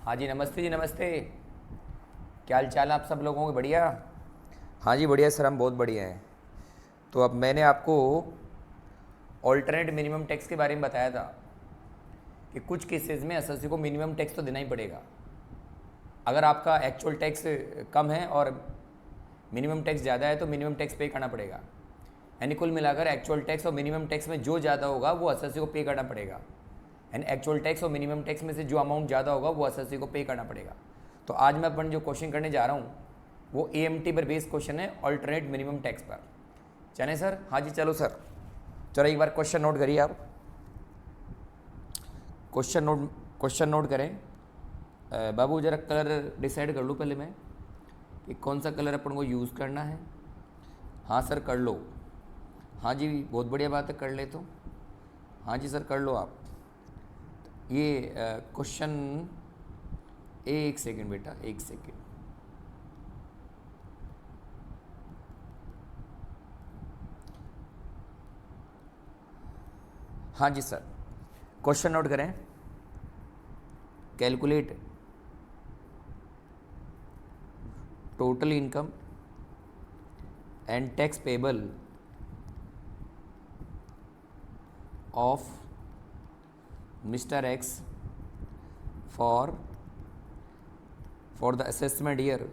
हाँ जी नमस्ते जी नमस्ते। क्या हाल चाल है आप सब लोगों के? बढ़िया। हाँ जी बढ़िया सर, हम बहुत बढ़िया हैं। तो अब मैंने आपको ऑल्टरनेट मिनिमम टैक्स के बारे में बताया था कि कुछ केसेस में एसएससी को मिनिमम टैक्स तो देना ही पड़ेगा। अगर आपका एक्चुअल टैक्स कम है और मिनिमम टैक्स ज़्यादा है तो मिनिमम टैक्स पे करना पड़ेगा। यानी कुल मिलाकर एक्चुअल टैक्स और मिनिमम टैक्स में जो ज़्यादा होगा वो एसएससी को पे करना पड़ेगा। यानी एक्चुअल टैक्स और मिनिमम टैक्स में से जो अमाउंट ज़्यादा होगा वो एसएससी को पे करना पड़ेगा। तो आज मैं अपन जो क्वेश्चन करने जा रहा हूँ वो एएमटी पर बेस्ड क्वेश्चन है, अल्टरनेट मिनिमम टैक्स पर। चलें सर? हाँ जी चलो सर। चलो एक बार क्वेश्चन नोट करिए आप। क्वेश्चन नोट करें। बाबू जरा कलर डिसाइड कर लूँ पहले मैं कि कौन सा कलर अपन को यूज़ करना है। हाँ सर कर लो। हाँ जी बहुत बढ़िया बात है, कर ले तो। हाँ जी सर कर लो आप। ये क्वेश्चन, एक सेकंड बेटा, एक सेकंड। हाँ जी सर, क्वेश्चन नोट करें। Calculate total income and tax payable of mister X for the assessment year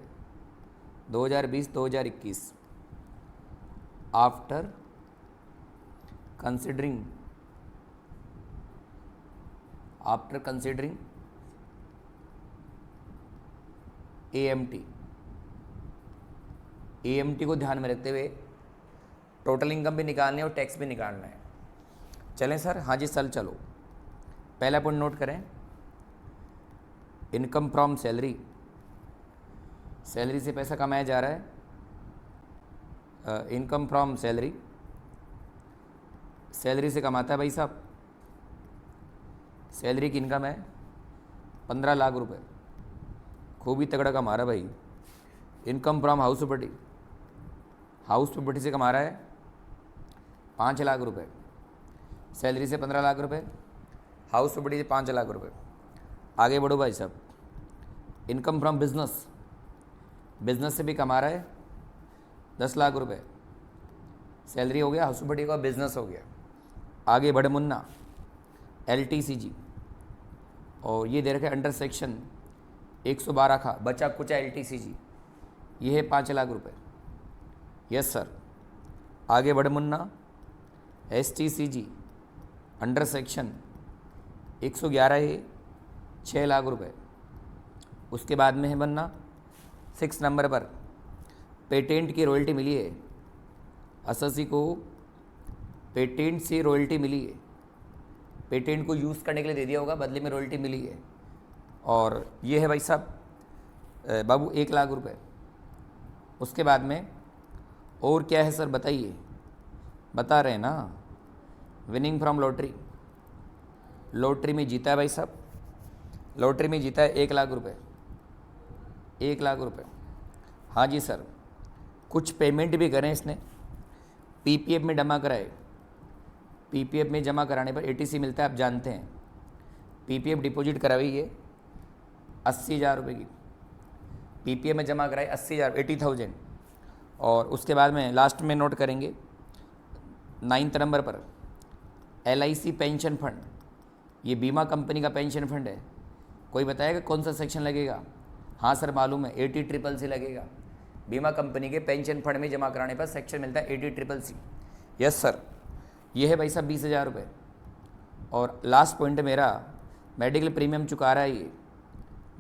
2020-2021 after considering AMT. AMT को ध्यान में रखते हुए टोटल इनकम भी निकालनी है और टैक्स भी निकालना है। चलें सर? हाँ जी सर चलो। पहला पॉइंट नोट करें। इनकम फ्रॉम सैलरी, सैलरी से पैसा कमाया जा रहा है। इनकम फ्रॉम सैलरी, सैलरी से कमाता है भाई साहब। सैलरी की इनकम है 15 लाख रुपए, खूब ही तगड़ा कमा रहा है भाई। Income from house property, house property से कमा रहा है 5 लाख रुपए। सैलरी से 15 लाख रुपए, हाउस प्रॉपर्टी से 5 लाख रुपए। आगे बढ़ो भाई साहब। इनकम फ्रॉम बिजनेस, बिजनेस से भी कमा रहा है 10 लाख रुपए। सैलरी हो गया, हाउस प्रॉपर्टी का, बिजनेस हो गया। आगे बढ़े मुन्ना। एलटीसीजी, और ये दे रखे अंडर सेक्शन 112 का बचा कुचा एलटीसीजी, ये है 5 लाख रुपए। Yes sir. आगे बढ़े मुन्ना। एसटीसीजी अंडर सेक्शन 111 है 6 लाख रुपए। उसके बाद में है बनना 6 नंबर पर पेटेंट की रॉयल्टी मिली है। एसएससी को पेटेंट से रॉयल्टी मिली है, पेटेंट को यूज़ करने के लिए दे दिया होगा, बदले में रॉयल्टी मिली है। और ये है भाई साहब बाबू 1 लाख रुपए। उसके बाद में और क्या है सर बताइए? बता रहे हैं ना, विनिंग फ्रॉम लॉटरी, लॉटरी में जीता है भाई साहब। लॉटरी में जीता है 1 लाख रुपए, 1 लाख रुपए। हाँ जी सर। कुछ पेमेंट भी करें इसने, पीपीएफ में जमा कराए। पीपीएफ में जमा कराने पर एटीसी मिलता है, आप जानते हैं। पीपीएफ डिपॉजिट कराई है 80,000 रुपये की, पीपीएफ में जमा कराई 80,000, 80,000। और उसके बाद में लास्ट में नोट करेंगे 9 नंबर पर एलआईसी पेंशन फंड, ये बीमा कंपनी का पेंशन फंड है। कोई बताएगा कौन सा सेक्शन लगेगा? हाँ सर मालूम है, 80CCC लगेगा। बीमा कंपनी के पेंशन फंड में जमा कराने पर सेक्शन मिलता है 80CCC। Yes sir. ये है भाई साहब 20,000 रुपये। और लास्ट पॉइंट मेरा, मेडिकल प्रीमियम चुका रहा है ये,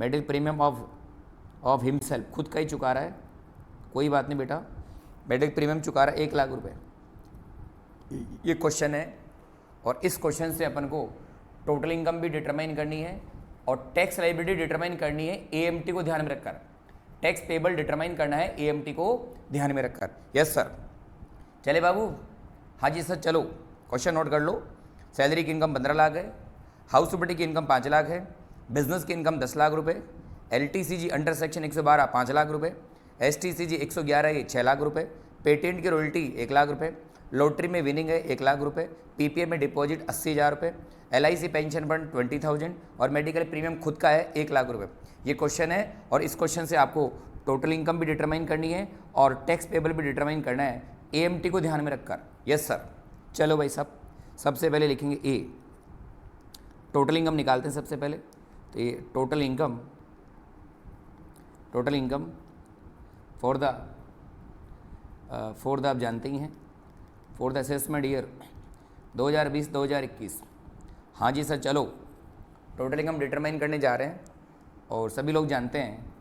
मेडिकल प्रीमियम ऑफ हिमसेल्फ, खुद का ही चुका रहा है। कोई बात नहीं बेटा, मेडिकल प्रीमियम चुका रहा है 1 लाख रुपये। ये क्वेश्चन है और इस क्वेश्चन से अपन को टोटल इनकम भी डिटरमाइन करनी है और टैक्स लाइबिलिटी डिटरमाइन करनी है एएमटी को ध्यान में रखकर। टैक्स पेबल डिटरमाइन करना है एएमटी को ध्यान में रखकर। Yes sir. चले बाबू? हाँ जी सर चलो। क्वेश्चन नोट कर लो। सैलरी की इनकम 15 लाख है, हाउस प्रॉपर्टी की इनकम 5 लाख है, बिजनेस की इनकम 10 लाख रुपए, एलटीसीजी अंडर सेक्शन 112 5 लाख रुपए, एसटीसीजी 111 6 लाख रुपए, पेटेंट की रॉयल्टी 1 लाख रुपए, लॉटरी में विनिंग है 1 लाख रुपए, पीपीएफ में डिपॉजिट 80,000 रुपए, एलआईसी पेंशन फंड 20,000 और मेडिकल प्रीमियम खुद का है 1 लाख रुपए। ये क्वेश्चन है और इस क्वेश्चन से आपको टोटल इनकम भी डिटरमाइन करनी है और टैक्स पेबल भी डिटरमाइन करना है एएमटी को ध्यान में रखकर। Yes sir. चलो भाई साहब, सबसे पहले लिखेंगे ए, टोटल इनकम निकालते हैं सबसे पहले। तो ये टोटल इनकम फॉर द आप जानते ही हैं, फॉर द असेसमेंट ईयर 2020-2021। हाँ जी सर, चलो टोटल इनकम डिटरमाइन करने जा रहे हैं और सभी लोग जानते हैं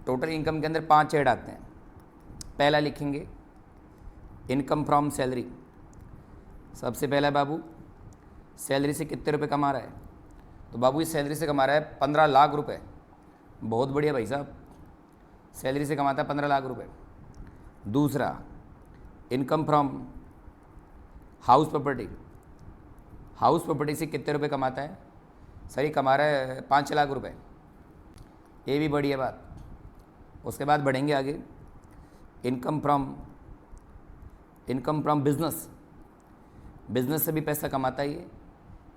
टोटल इनकम के अंदर 5 हेड आते हैं। पहला लिखेंगे इनकम फ्रॉम सैलरी। सबसे पहला बाबू, सैलरी से कितने रुपए कमा रहा है? तो बाबू इस सैलरी से कमा रहा है 15 लाख रुपए। बहुत बढ़िया भाई साहब, सैलरी से कमाता है 15 लाख रुपए। दूसरा, income from house property. House property से कितने रुपए कमाता है? सर ये कमा रहा है 5 लाख रुपए। ये भी बढ़िया बात। उसके बाद बढ़ेंगे आगे, इनकम फ्रॉम बिजनेस। बिजनेस से भी पैसा कमाता ही है।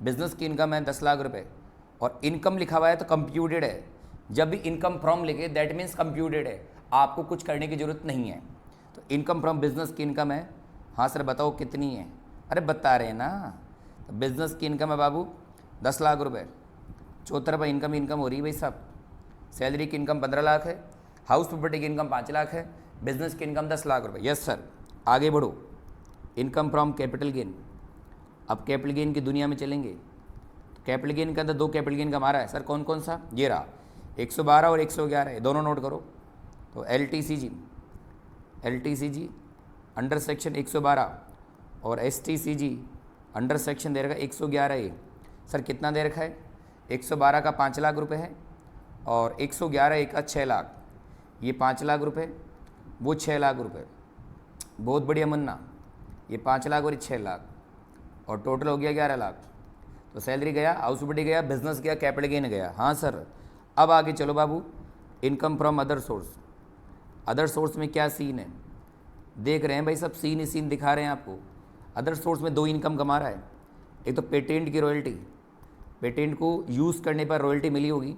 बिजनेस की इनकम है 10 लाख रुपए और इनकम लिखा हुआ है तो कंप्यूटेड है। जब भी इनकम फ्रॉम लिखे दैट मीन्स कंप्यूटेड है, आपको कुछ करने की ज़रूरत नहीं है। तो इनकम फ्रॉम बिजनेस की इनकम है। हाँ सर बताओ कितनी है? अरे बता रहे हैं ना, तो बिजनेस की इनकम है बाबू 10 लाख रुपए। चौथा रुपये इनकम हो रही है भाई साहब। सैलरी की इनकम 15 लाख है, हाउस प्रॉपर्टी की इनकम 5 लाख है, बिजनेस की इनकम 10 लाख रुपए। Yes sir. आगे बढ़ो, इनकम फ्रॉम कैपिटल गेन। अब कैपिटल गेन की दुनिया में चलेंगे। तो कैपिटल गेन के अंदर 2 कैपिटल गेन कमा रहा है सर, कौन कौन सा? ये रहा 112 और 111 है, दोनों नोट करो। तो एलटीसीजी अंडर सेक्शन 112 और एसटीसीजी अंडर सेक्शन दे रखा है 111 ए। सर कितना दे रखा है? 112 का 5 लाख रुपए है और 111 ए का 6 लाख। ये 5 लाख रुपए, वो 6 लाख रुपए। बहुत बढ़िया मुन्ना, ये 5 लाख और ये 6 लाख और टोटल हो गया 11 लाख। तो सैलरी गया, हाउस प्रॉपर्टी गया, बिजनेस गया, कैपिटल गेन गया। हाँ सर। अब आगे चलो बाबू, income from other source. Other source में क्या सीन है? देख रहे हैं भाई सब, सीन ही सीन दिखा रहे हैं आपको। अदर सोर्स में 2 इनकम कमा रहा है। एक तो पेटेंट की रॉयल्टी, पेटेंट को यूज़ करने पर रॉयल्टी मिली होगी।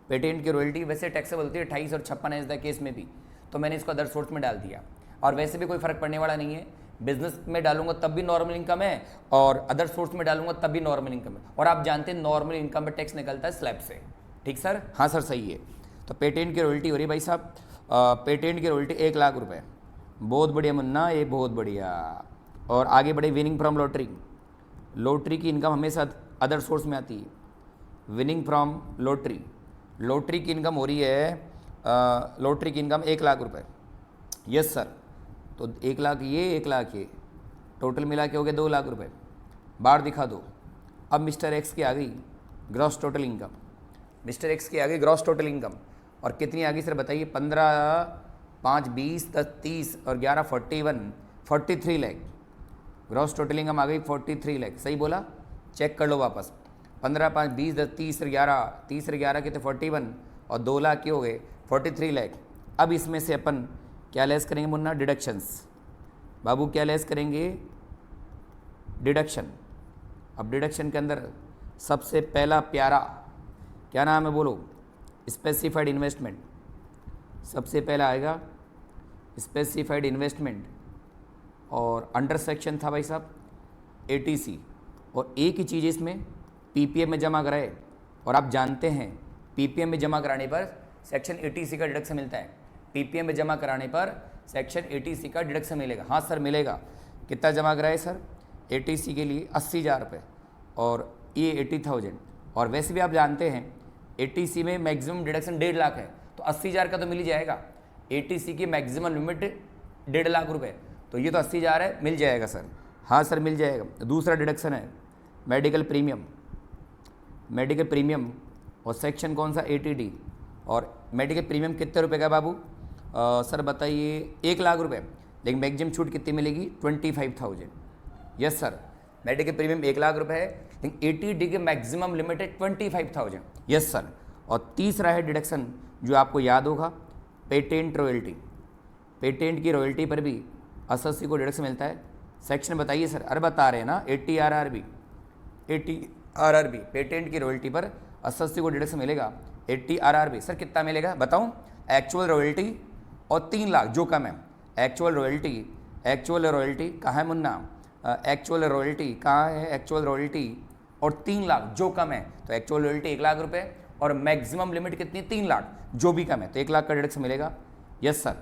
पेटेंट की रॉयल्टी वैसे टैक्सेबल होती है 28 और 56 एज द केस में भी, तो मैंने इसको अदर सोर्स में डाल दिया। और वैसे भी कोई फ़र्क पड़ने वाला नहीं है, बिजनेस में डालूंगा तब भी नॉर्मल इनकम है और अदर सोर्स में डालूंगा तब भी नॉर्मल इनकम है। और आप जानते हैं नॉर्मल इनकम में टैक्स निकलता है स्लैब से। ठीक सर? हाँ सर सही है। तो पेटेंट की रॉयल्टी हो रही है भाई साहब, पेटेंट की रॉयल्टी 1 लाख रुपए। बहुत बढ़िया मुन्ना, ये बहुत बढ़िया। और आगे बढ़े, विनिंग फ्रॉम लॉटरी। लॉटरी की इनकम हमेशा अदर सोर्स में आती है। विनिंग फ्रॉम लॉटरी, लॉटरी की इनकम हो रही है, लॉटरी की इनकम 1 लाख रुपए। Yes sir. तो 1 लाख ये, 1 लाख ये, टोटल मिला के हो गए 2 लाख रुपए। बार दिखा दो। अब मिस्टर एक्स की आ गई gross total income. Mister x की आ गई ग्रॉस टोटल इनकम और कितनी आ गई सर बताइए? 15, 5, 20, 10, 30 और 11, 41, 43 लाख। ग्रॉस टोटल इनकम आ गई 43 लाख। सही बोला? चेक कर लो वापस। 15, 5, 20, 10, 30 और 11, 30 और 11 के थे 41 और 2 लाख के हो गए 43 लाख। अब इसमें से अपन क्या लेस करेंगे मुन्ना? डिडक्शंस। बाबू क्या लेस करेंगे? डिडक्शन। अब डिडक्शन के अंदर सबसे पहला प्यारा क्या नाम है बोलो? Specified investment. सबसे पहला आएगा स्पेसिफाइड इन्वेस्टमेंट और अंडर सेक्शन था भाई साहब एटीसी। और एक ही चीज़ इसमें पीपीएफ में जमा कराए और आप जानते हैं पीपीएफ में जमा कराने पर सेक्शन एटीसी का डिडक्शन मिलता है। पीपीएफ में जमा कराने पर सेक्शन एटीसी का डिडक्शन मिलेगा। हाँ सर मिलेगा। कितना जमा कराए सर? एटीसी के लिए 80,000 रुपये और ये 80,000। और वैसे भी आप जानते हैं एटीसी में मैक्सिमम डिडक्शन 1.5 लाख है, तो 80,000 का तो मिल ही जाएगा। एटीसी की मैक्सिमम लिमिट 1.5 लाख रुपए, तो ये तो 80,000 है, मिल जाएगा सर। हाँ सर मिल जाएगा। दूसरा डिडक्शन है मेडिकल प्रीमियम। मेडिकल प्रीमियम और सेक्शन कौन सा? एटीडी। और मेडिकल प्रीमियम कितने रुपए का बाबू? सर बताइए 1 लाख रुपए, लेकिन मैक्सिमम छूट कितनी मिलेगी? 25,000। Yes sir. Medical premium 1 lakh रुपए है, लेकिन एटीडी की मैक्सिमम लिमिट है 25,000। Yes sir. और तीसरा है डिडक्शन जो आपको याद होगा, पेटेंट रॉयल्टी। पेटेंट की रॉयल्टी पर भी एसएससी को डिडक्शन मिलता है सेक्शन बताइए सर। अरे बता रहे हैं ना, 80 RRB, 80 RRB पेटेंट की रॉयल्टी पर 80 को डिडक्शन मिलेगा। 80 RRB सर कितना मिलेगा बताऊं? एक्चुअल रॉयल्टी और 3 लाख जो कम है। एक्चुअल रॉयल्टी कहाँ है मुन्ना? एक्चुअल रॉयल्टी कहाँ है? एक्चुअल रॉयल्टी और 3 लाख जो कम है। तो एक्चुअल रॉयल्टी 1 लाख रुपए और मैक्सिमम लिमिट कितनी? 3 लाख, जो भी कम है। तो 1 लाख का डिडक्शन मिलेगा। यस सर,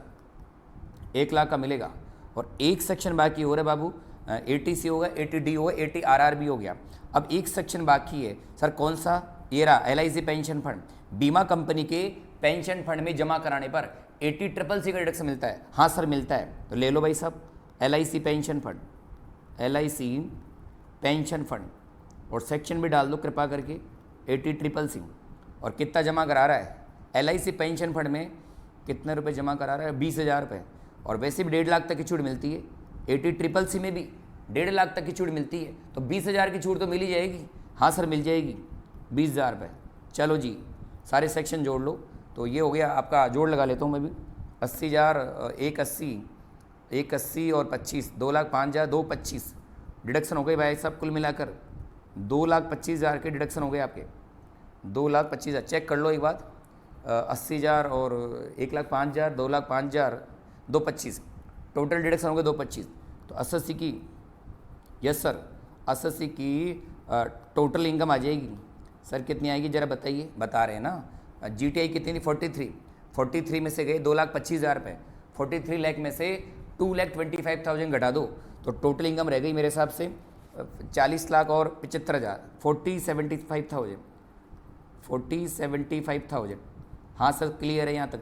1 लाख का मिलेगा। और एक सेक्शन बाकी हो रहा है बाबू, 80C हो गया, 80D हो गया, 80 RRB हो गया। अब एक सेक्शन बाकी है सर, कौन सा? ये रहा, LIC पेंशन फंड। बीमा कंपनी के पेंशन फंड में जमा कराने पर 80CCC का डिडक्शन मिलता है। हाँ सर मिलता है, तो ले लो भाई साहब, LIC pension fund, LIC pension fund, और सेक्शन भी डाल दो कृपा करके 80CCC। और कितना जमा करा रहा है? LIC पेंशन फंड में कितने रुपए जमा करा रहा है? 20,000 रुपये। और वैसे भी 1.5 लाख तक की छूट मिलती है। 80CCC में भी 1.5 लाख तक की छूट मिलती है, तो 20,000 की छूट तो मिल ही जाएगी। हाँ सर मिल जाएगी, 20,000 रुपये। चलो जी, सारे सेक्शन जोड़ लो। तो ये हो गया आपका, जोड़ लगा लेता हूँ मैं भी। 80,000, 180 और 25, 2,05,000, 225 डिडक्शन हो गए भाई साहब। कुल मिलाकर 2,25,000 के डिडक्शन हो गए आपके। 2,25,000 चेक कर लो एक बात। 80,000 और 1,05,000, 2,05,000, 225 टोटल डिडक्शन हो गए 225। तो 80 की, यस सर, 80 की टोटल इनकम आ जाएगी सर। कितनी आएगी जरा बताइए? बता रहे हैं ना, GTI कितनी थी? 43 में से गए 2,25,000 रुपये। 43 लाख में से 2,25,000 घटा दो, तो टोटल इनकम रह गई मेरे हिसाब से 40 लाख और 75,000, 40,75,000। हाँ सर क्लियर है यहाँ तक।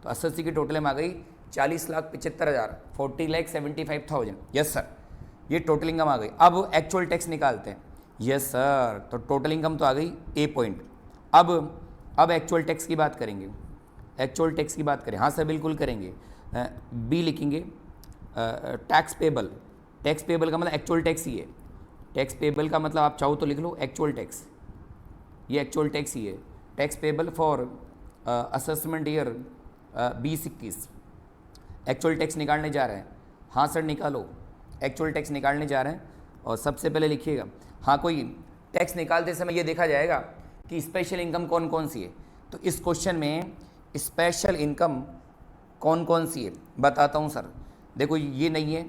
तो 80 की टोटल में आ गई 40,75,000, 40,75,000। यस सर, ये टोटल इनकम आ गई। अब एक्चुअल टैक्स निकालते हैं। यस सर, तो टोटल इनकम तो आ गई ए पॉइंट। अब एक्चुअल टैक्स की बात करेंगे। एक्चुअल टैक्स की बात करें, हाँ सर बिल्कुल करेंगे। बी लिखेंगे, टैक्स पेबल। टैक्स पेबल का मतलब एक्चुअल टैक्स ही है। टैक्स पेबल का मतलब आप चाहो तो लिख लो एक्चुअल टैक्स, ये एक्चुअल टैक्स ही है। Tax payable for assessment year 2021। Actual tax निकालने जा रहे हैं। हाँ सर निकालो, एक्चुअल टैक्स निकालने जा रहे हैं। और सबसे पहले लिखिएगा, हाँ कोई टैक्स निकालते समय ये देखा जाएगा कि स्पेशल इनकम कौन कौन सी है। तो इस क्वेश्चन में स्पेशल इनकम कौन कौन सी है बताता हूँ सर। देखो ये नहीं है,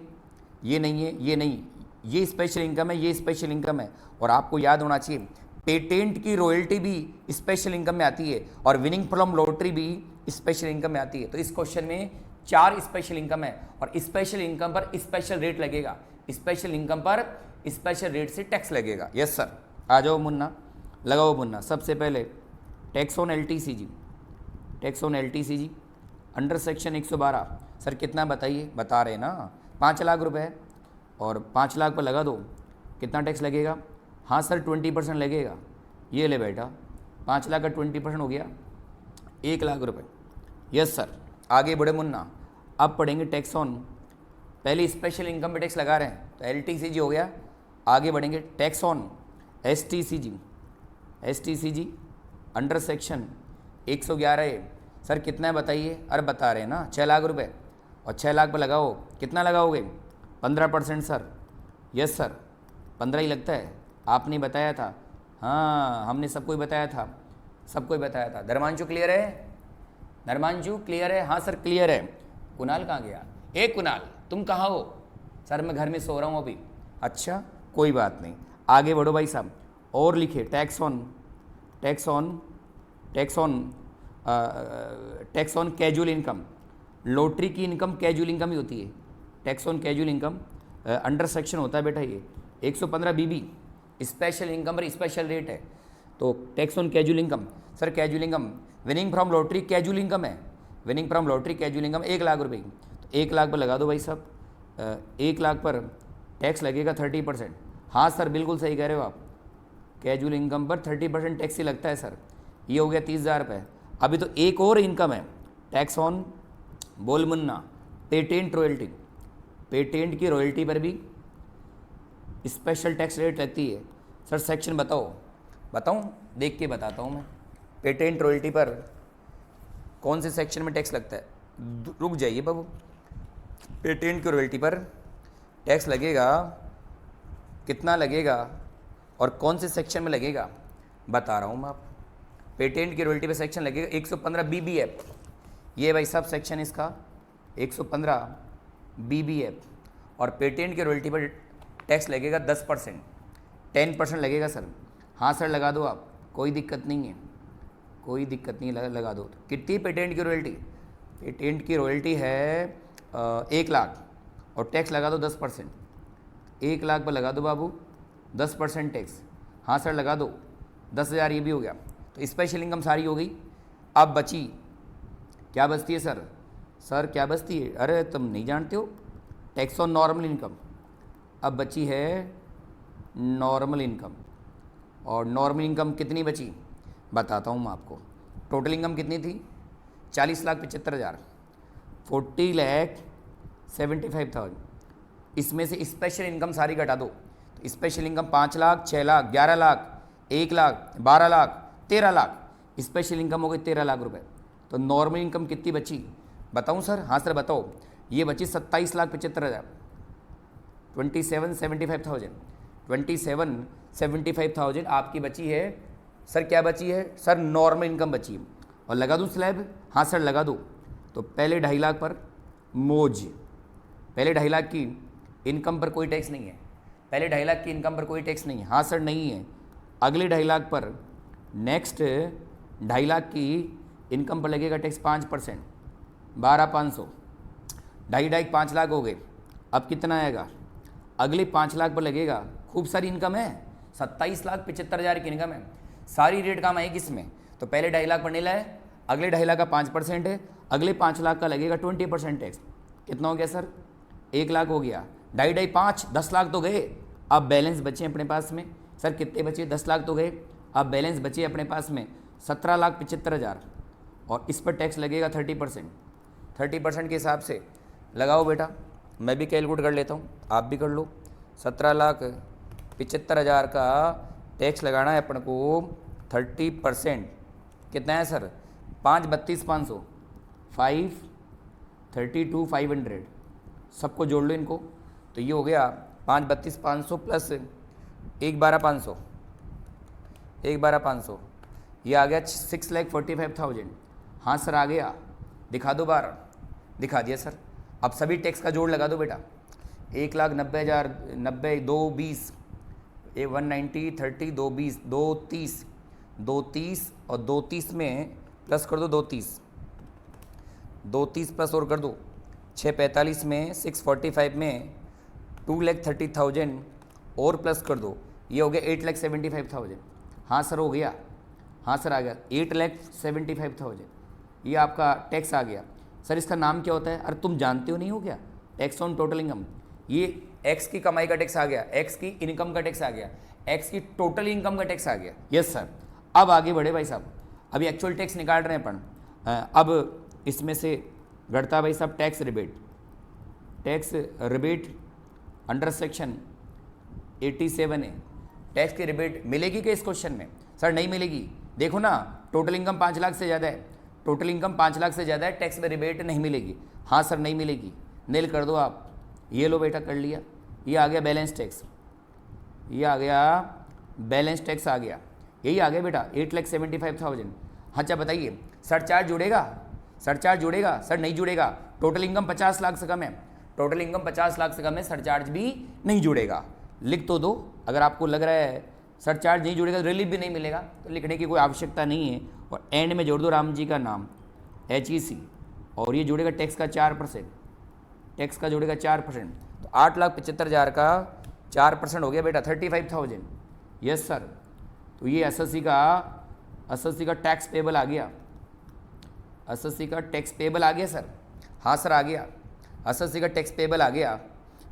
ये नहीं है, ये नहीं, ये स्पेशल इनकम है, ये स्पेशल इनकम है। और आपको याद होना चाहिए पेटेंट की रॉयल्टी भी स्पेशल इनकम में आती है और विनिंग फ्रॉम लॉटरी भी स्पेशल इनकम में आती है। तो इस क्वेश्चन में 4 स्पेशल इनकम है और स्पेशल इनकम पर स्पेशल रेट लगेगा। स्पेशल इनकम पर स्पेशल रेट से टैक्स लगेगा। यस सर, आ जाओ मुन्ना, लगाओ मुन्ना। सबसे पहले tax on LTCG, tax on LTCG under section 112 sir कितना बताइए? बता रहे ना 5 लाख रुपए है और 5 लाख पर लगा दो, कितना टैक्स लगेगा? हाँ सर 20% लगेगा। ये ले बेटा, 5 लाख का 20% हो गया 1 लाख रुपए। यस सर, आगे बढ़े मुन्ना। अब पढ़ेंगे टैक्स ऑन, पहले स्पेशल इनकम पे टैक्स लगा रहे हैं तो LTCG हो गया। आगे बढ़ेंगे tax on STCG, STCG under section 111 है सर कितना है बताइए? अरे बता रहे हैं ना 6 लाख रुपए और 6 लाख पर लगाओ, कितना लगाओगे? 15% सर। यस सर 15 ही लगता है, आपने बताया था। हाँ हमने सबको ही बताया था, सबको ही बताया था। धर्मांशु क्लियर है? धर्मांशु क्लियर है? हाँ सर क्लियर है। कुणाल कहाँ गया? ए कुणाल तुम कहाँ हो? सर मैं घर में सो रहा हूँ अभी। अच्छा कोई बात नहीं, आगे बढ़ो भाई साहब। और लिखे tax on, tax on, tax on, tax on casual income. Lottery की इनकम कैजुअल इनकम ही होती है। Tax on casual income under section होता है बेटा ये 115 BB, स्पेशल इनकम पर स्पेशल रेट है। तो tax on casual income sir, casual income winning from lottery casual income है। Winning from lottery casual income 1 lakh रुपए की। तो 1 लाख पर लगा दो भाई साहब। 1 लाख पर टैक्स लगेगा 30%। हाँ सर बिल्कुल सही कह रहे हो आप, कैजुअल इनकम पर 30% टैक्स ही लगता है सर। ये हो गया 30,000 रुपये। अभी तो एक और इनकम है टैक्स ऑन, बोल मुन्ना, पेटेंट रॉयल्टी। पेटेंट की रॉयल्टी पर भी स्पेशल टैक्स रेट लगती है सर। सेक्शन बताओ, बताऊं? देख के बताता हूँ मैं। पेटेंट रॉयल्टी पर कौन से सेक्शन में टैक्स लगता है? रुक जाइए बाबू। पेटेंट की रॉयल्टी पर टैक्स लगेगा, कितना लगेगा और कौन से सेक्शन में लगेगा बता रहा हूँ मैं आप। पेटेंट की रॉयल्टी पे सेक्शन लगेगा 115 BBF, ये भाई सब सेक्शन इसका 115 BBF, और पेटेंट की रॉयल्टी पर टैक्स लगेगा 10%, 10% लगेगा सर। हाँ सर लगा दो आप, कोई दिक्कत नहीं है, कोई दिक्कत नहीं, लगा दो। कितनी पेटेंट की रॉयल्टी? पेटेंट की रॉयल्टी है 1 लाख और टैक्स लगा दो 10%, 1 लाख पर लगा दो बाबू 10% टैक्स। हाँ सर लगा दो, 10,000 ये भी हो गया। तो स्पेशल इनकम सारी हो गई। अब बची, क्या बचती है सर? सर क्या बचती है? अरे तुम नहीं जानते हो, टैक्स ऑन नॉर्मल इनकम। अब बची है नॉर्मल इनकम, और नॉर्मल इनकम कितनी बची बताता हूँ मैं आपको। टोटल इनकम कितनी थी? 40,75,000, 40,75,000। इसमें से स्पेशल इनकम सारी घटा दो, तो special income 5 lakh, 6 lakh, 11 lakh, 1 lakh, 12 lakh, 13 lakh, special income हो गई 13 लाख रुपए। तो नॉर्मल इनकम कितनी बची बताऊं सर? हाँ सर बताओ। ये बची 27,75,000, 27,75,000, 27,75,000 आपकी बची है। सर क्या बची है? सर नॉर्मल इनकम बची है। और लगा दूँ स्लैब? हाँ सर लगा दो। तो पहले 2.5 लाख पर मौज, पहले 2.5 लाख की इनकम पर कोई टैक्स नहीं है, पहले 2.5 लाख की इनकम पर कोई टैक्स नहीं है। हाँ सर नहीं है। अगले 2.5 लाख पर, नेक्स्ट 2.5 लाख की इनकम पर लगेगा टैक्स 5%, 12,500, 2.5 5 लाख हो गए। अब कितना आएगा? अगले 5 लाख पर लगेगा। खूब सारी इनकम है, 27,75,000 की इनकम है, सारी रेट काम आएगी इसमें। तो पहले 2.5 लाख पर नहीं लाए, अगले 2.5 लाख का 5% है, अगले 5 लाख का लगेगा 20% टैक्स। कितना हो गया सर? 1 लाख हो गया, 2.5 5, 10 लाख तो गए। अब बैलेंस बचे अपने पास में। सर कितने बचे? 10 लाख तो गए, अब बैलेंस बचे अपने पास में 17,75,000, और इस पर टैक्स लगेगा 30%। 30% के हिसाब से लगाओ बेटा, मैं भी कैलकुलेट कर लेता हूँ, आप भी कर लो। 17,75,000 का टैक्स लगाना है अपन को, 30% कितना है सर? 5,32,500, 5,32,500, सबको जोड़ लो इनको। तो ये हो गया 5,32,500 प्लस 1,12,500, 1,12,500, ये आ गया 6,45,000। हाँ सर आ गया, दिखा दो बार। दिखा दिया सर। अब सभी टैक्स का जोड़ लगा दो बेटा। 1,90,000, 90, 2,20, 190, 30, 2,20, 2,30, 2,30 और 2,30 में प्लस कर दो 2,30, 2,30 प्लस और कर दो 6,45 में, 6,45 में 2,30,000 और प्लस कर दो, ये हो गया 8,75,000। हाँ सर हो गया, हाँ सर आ गया 8,75,000, ये आपका टैक्स आ गया। सर इसका नाम क्या होता है? अरे तुम जानते हो नहीं हो क्या? Tax on total income. ये एक्स की कमाई का टैक्स आ गया, एक्स की इनकम का टैक्स आ गया, एक्स की टोटल इनकम का टैक्स आ गया। Yes sir. अब आगे बढ़े भाई साहब, अभी एक्चुअल टैक्स निकाल रहे हैं अपन। अब इसमें से घटता भाई साहब tax rebate. Tax rebate under section 87 है। टैक्स की रिबेट मिलेगी क्या इस क्वेश्चन में? सर नहीं मिलेगी। देखो ना, टोटल इनकम 5 लाख से ज़्यादा है, टोटल इनकम 5 लाख से ज़्यादा है, टैक्स में रिबेट नहीं मिलेगी। हाँ सर नहीं मिलेगी, नील कर दो आप। ये लो बेटा कर लिया, ये आ गया बैलेंस टैक्स, ये आ गया बैलेंस टैक्स आ गया, यही आ गया बेटा 8,75,000। हाँ अच्छा बताइए, सरचार्ज जुड़ेगा? सरचार्ज जुड़ेगा? सर नहीं जुड़ेगा। टोटल इनकम 50 लाख से कम है, टोटल इनकम 50 लाख से कम है, सरचार्ज भी नहीं जुड़ेगा। लिख तो दो, अगर आपको लग रहा है सरचार्ज नहीं जुड़ेगा, रिलीफ भी नहीं मिलेगा, तो लिखने की कोई आवश्यकता नहीं है। और एंड में जोड़ दो राम जी का नाम, HEC, और ये जुड़ेगा टैक्स का 4%, टैक्स का जुड़ेगा 4%। तो 8,75,000 का 4% हो गया बेटा 35,000। Yes sir. तो ये एसएससी का टैक्स पेबल आ गया, एसएससी का टैक्स पेबल आ गया सर। हाँ सर आ गया, एसएससी का टैक्स पेबल आ गया।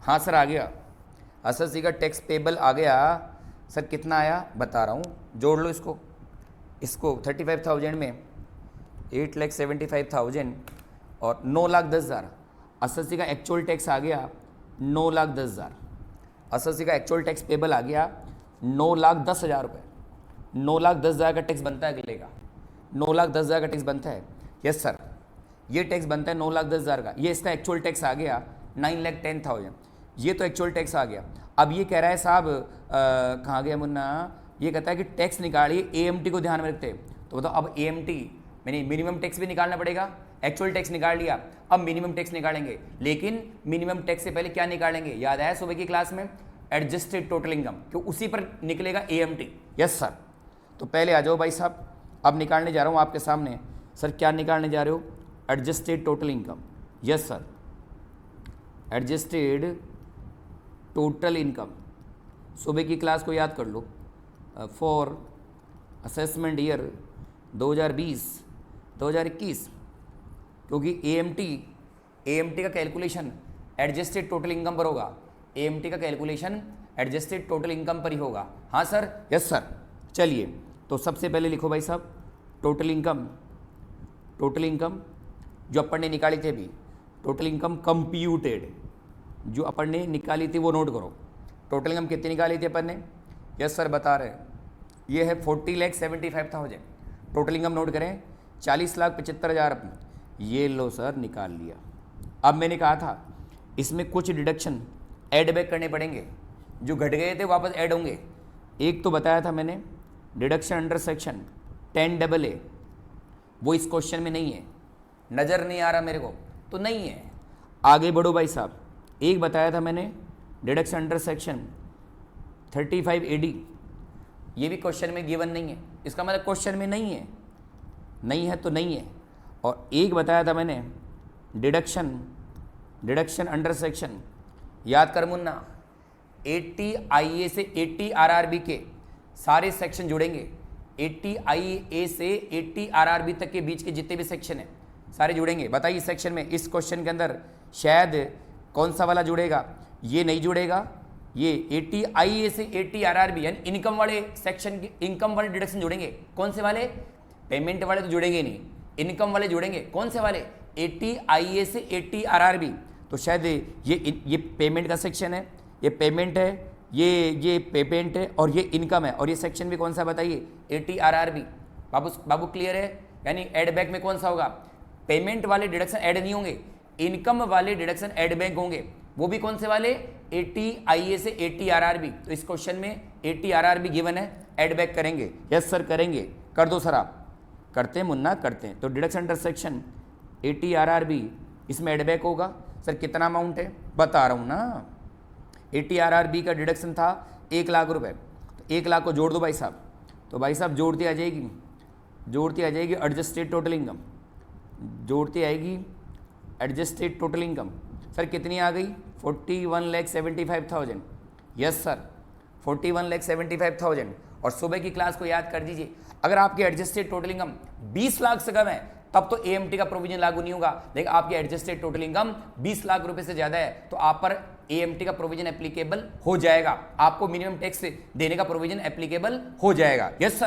हाँ सर आ गया, एसएससी का टैक्स पेबल आ गया। सर कितना आया बता रहा हूँ, जोड़ लो इसको 35,000 में 8,75,000 और 9,10,000। एसएससी का एक्चुअल टैक्स आ गया 9,10,000। एसएससी का एक्चुअल टैक्स पेबल आ गया 9,10,000 रुपये। 9,10,000 का टैक्स बनता है अगले का, 9,10,000 का टैक्स बनता है। यस सर, ये टैक्स बनता है 9,10,000 का। ये इसका एक्चुअल टैक्स आ गया 9,10,000। ये तो एक्चुअल टैक्स आ गया। अब ये कह रहा है साहब कहाँ गया मुन्ना, ये कहता है कि टैक्स निकालिए, एएमटी को ध्यान में रखते हैं। तो बताओ अब एएमटी मैंने मिनिमम टैक्स भी निकालना पड़ेगा। एक्चुअल टैक्स निकाल लिया, अब मिनिमम टैक्स निकालेंगे, लेकिन मिनिमम टैक्स से पहले क्या निकालेंगे, याद आया सुबह की क्लास में, एडजस्टेड टोटल इनकम, क्यों उसी पर निकलेगा एएमटी। Yes sir. तो पहले आ जाओ भाई साहब, अब निकालने जा रहा हूँ आपके सामने। सर क्या निकालने जा रहे हो, adjusted total income. Yes sir, adjusted total income. सुबह की क्लास को याद कर लो, फॉर असेसमेंट ईयर 2020-2021, क्योंकि एएमटी का कैलकुलेशन एडजस्टेड टोटल इनकम पर होगा। एएमटी का कैलकुलेशन एडजस्टेड टोटल इनकम पर ही होगा। हाँ सर, यस सर। चलिए तो सबसे पहले लिखो भाई साहब टोटल इनकम। टोटल इनकम जो अपन ने निकाली थी अभी, टोटल इनकम कंप्यूटेड जो अपन ने निकाली थी वो नोट करो। टोटल इनकम कितनी निकाली थी अपन ने, यस सर बता रहे हैं, ये है 40,75,000। टोटल इनकम नोट करें 40,75,000। ये लो सर निकाल लिया। अब मैंने कहा था इसमें कुछ डिडक्शन ऐड बैक करने पड़ेंगे, जो घट गए थे वापस ऐड होंगे। एक तो बताया था मैंने डिडक्शन अंडर सेक्शन 10AA, वो इस क्वेश्चन में नहीं है, नज़र नहीं आ रहा मेरे को तो नहीं है। आगे बढ़ो भाई साहब, एक बताया था मैंने डिडक्शन अंडर सेक्शन 35AD, ये भी क्वेश्चन में गिवन नहीं है, इसका मतलब क्वेश्चन में नहीं है, नहीं है तो नहीं है। और एक बताया था मैंने डिडक्शन अंडर सेक्शन, याद कर मुन्ना, 80 IA से 80 RRB के सारे सेक्शन जुड़ेंगे। 80 IA से 80 RRB तक के बीच के जितने भी सेक्शन हैं सारे जुड़ेंगे। बताइए सेक्शन में इस क्वेश्चन के अंदर शायद कौन सा वाला जुड़ेगा, ये नहीं जुड़ेगा, ये 80 IA से 80 RRB यानी इनकम वाले सेक्शन के इनकम वाले डिडक्शन जुड़ेंगे। कौन से वाले, पेमेंट वाले तो जुड़ेंगे नहीं, इनकम वाले जुड़ेंगे। कौन से वाले, 80 IA से 80 RRB। तो शायद ये पेमेंट का सेक्शन है, ये पेमेंट है, ये पेमेंट है और ये इनकम है, और ये सेक्शन भी कौन सा बताइए, 80 RRB। बाबू क्लियर है, यानी एड बैक में कौन सा होगा, पेमेंट वाले डिडक्शन ऐड नहीं होंगे, इनकम वाले डिडक्शन ऐड बैक होंगे। वो भी कौन से वाले, 80 IA से 80 RRB। तो इस क्वेश्चन में 80 RRB गिवन है, ऐड बैक करेंगे। यस सर करेंगे, कर दो सर आप, करते हैं मुन्ना करते हैं। तो डिडक्शन अंडर सेक्शन 80 RRB इसमें ऐड बैक होगा। सर कितना अमाउंट है, बता रहा हूँ ना, 80 RRB का डिडक्शन था 1 लाख रुपए, तो 1 लाख को जोड़ दो भाई साहब। तो भाई साहब जोड़ती आ जाएगी एडजस्टेड टोटल इनकम, जोड़ती आएगी एडजस्टेड टोटल इनकम। सर कितनी आ गई, 41,75,000। Yes sir 41,75,000। और सुबह की क्लास को याद कर दीजिए, अगर आपकी एडजस्टेड टोटल इनकम 20 लाख से कम है तब तो एएमटी का प्रोविजन लागू नहीं होगा। लेकिन आपकी एडजस्टेड टोटल इनकम 20 लाख रुपए से ज्यादा है तो आप पर एएमटी का प्रोविजन एप्लीकेबल हो जाएगा, आपको मिनिमम टैक्स देने का प्रोविजन एप्लीकेबल हो जाएगा। Yes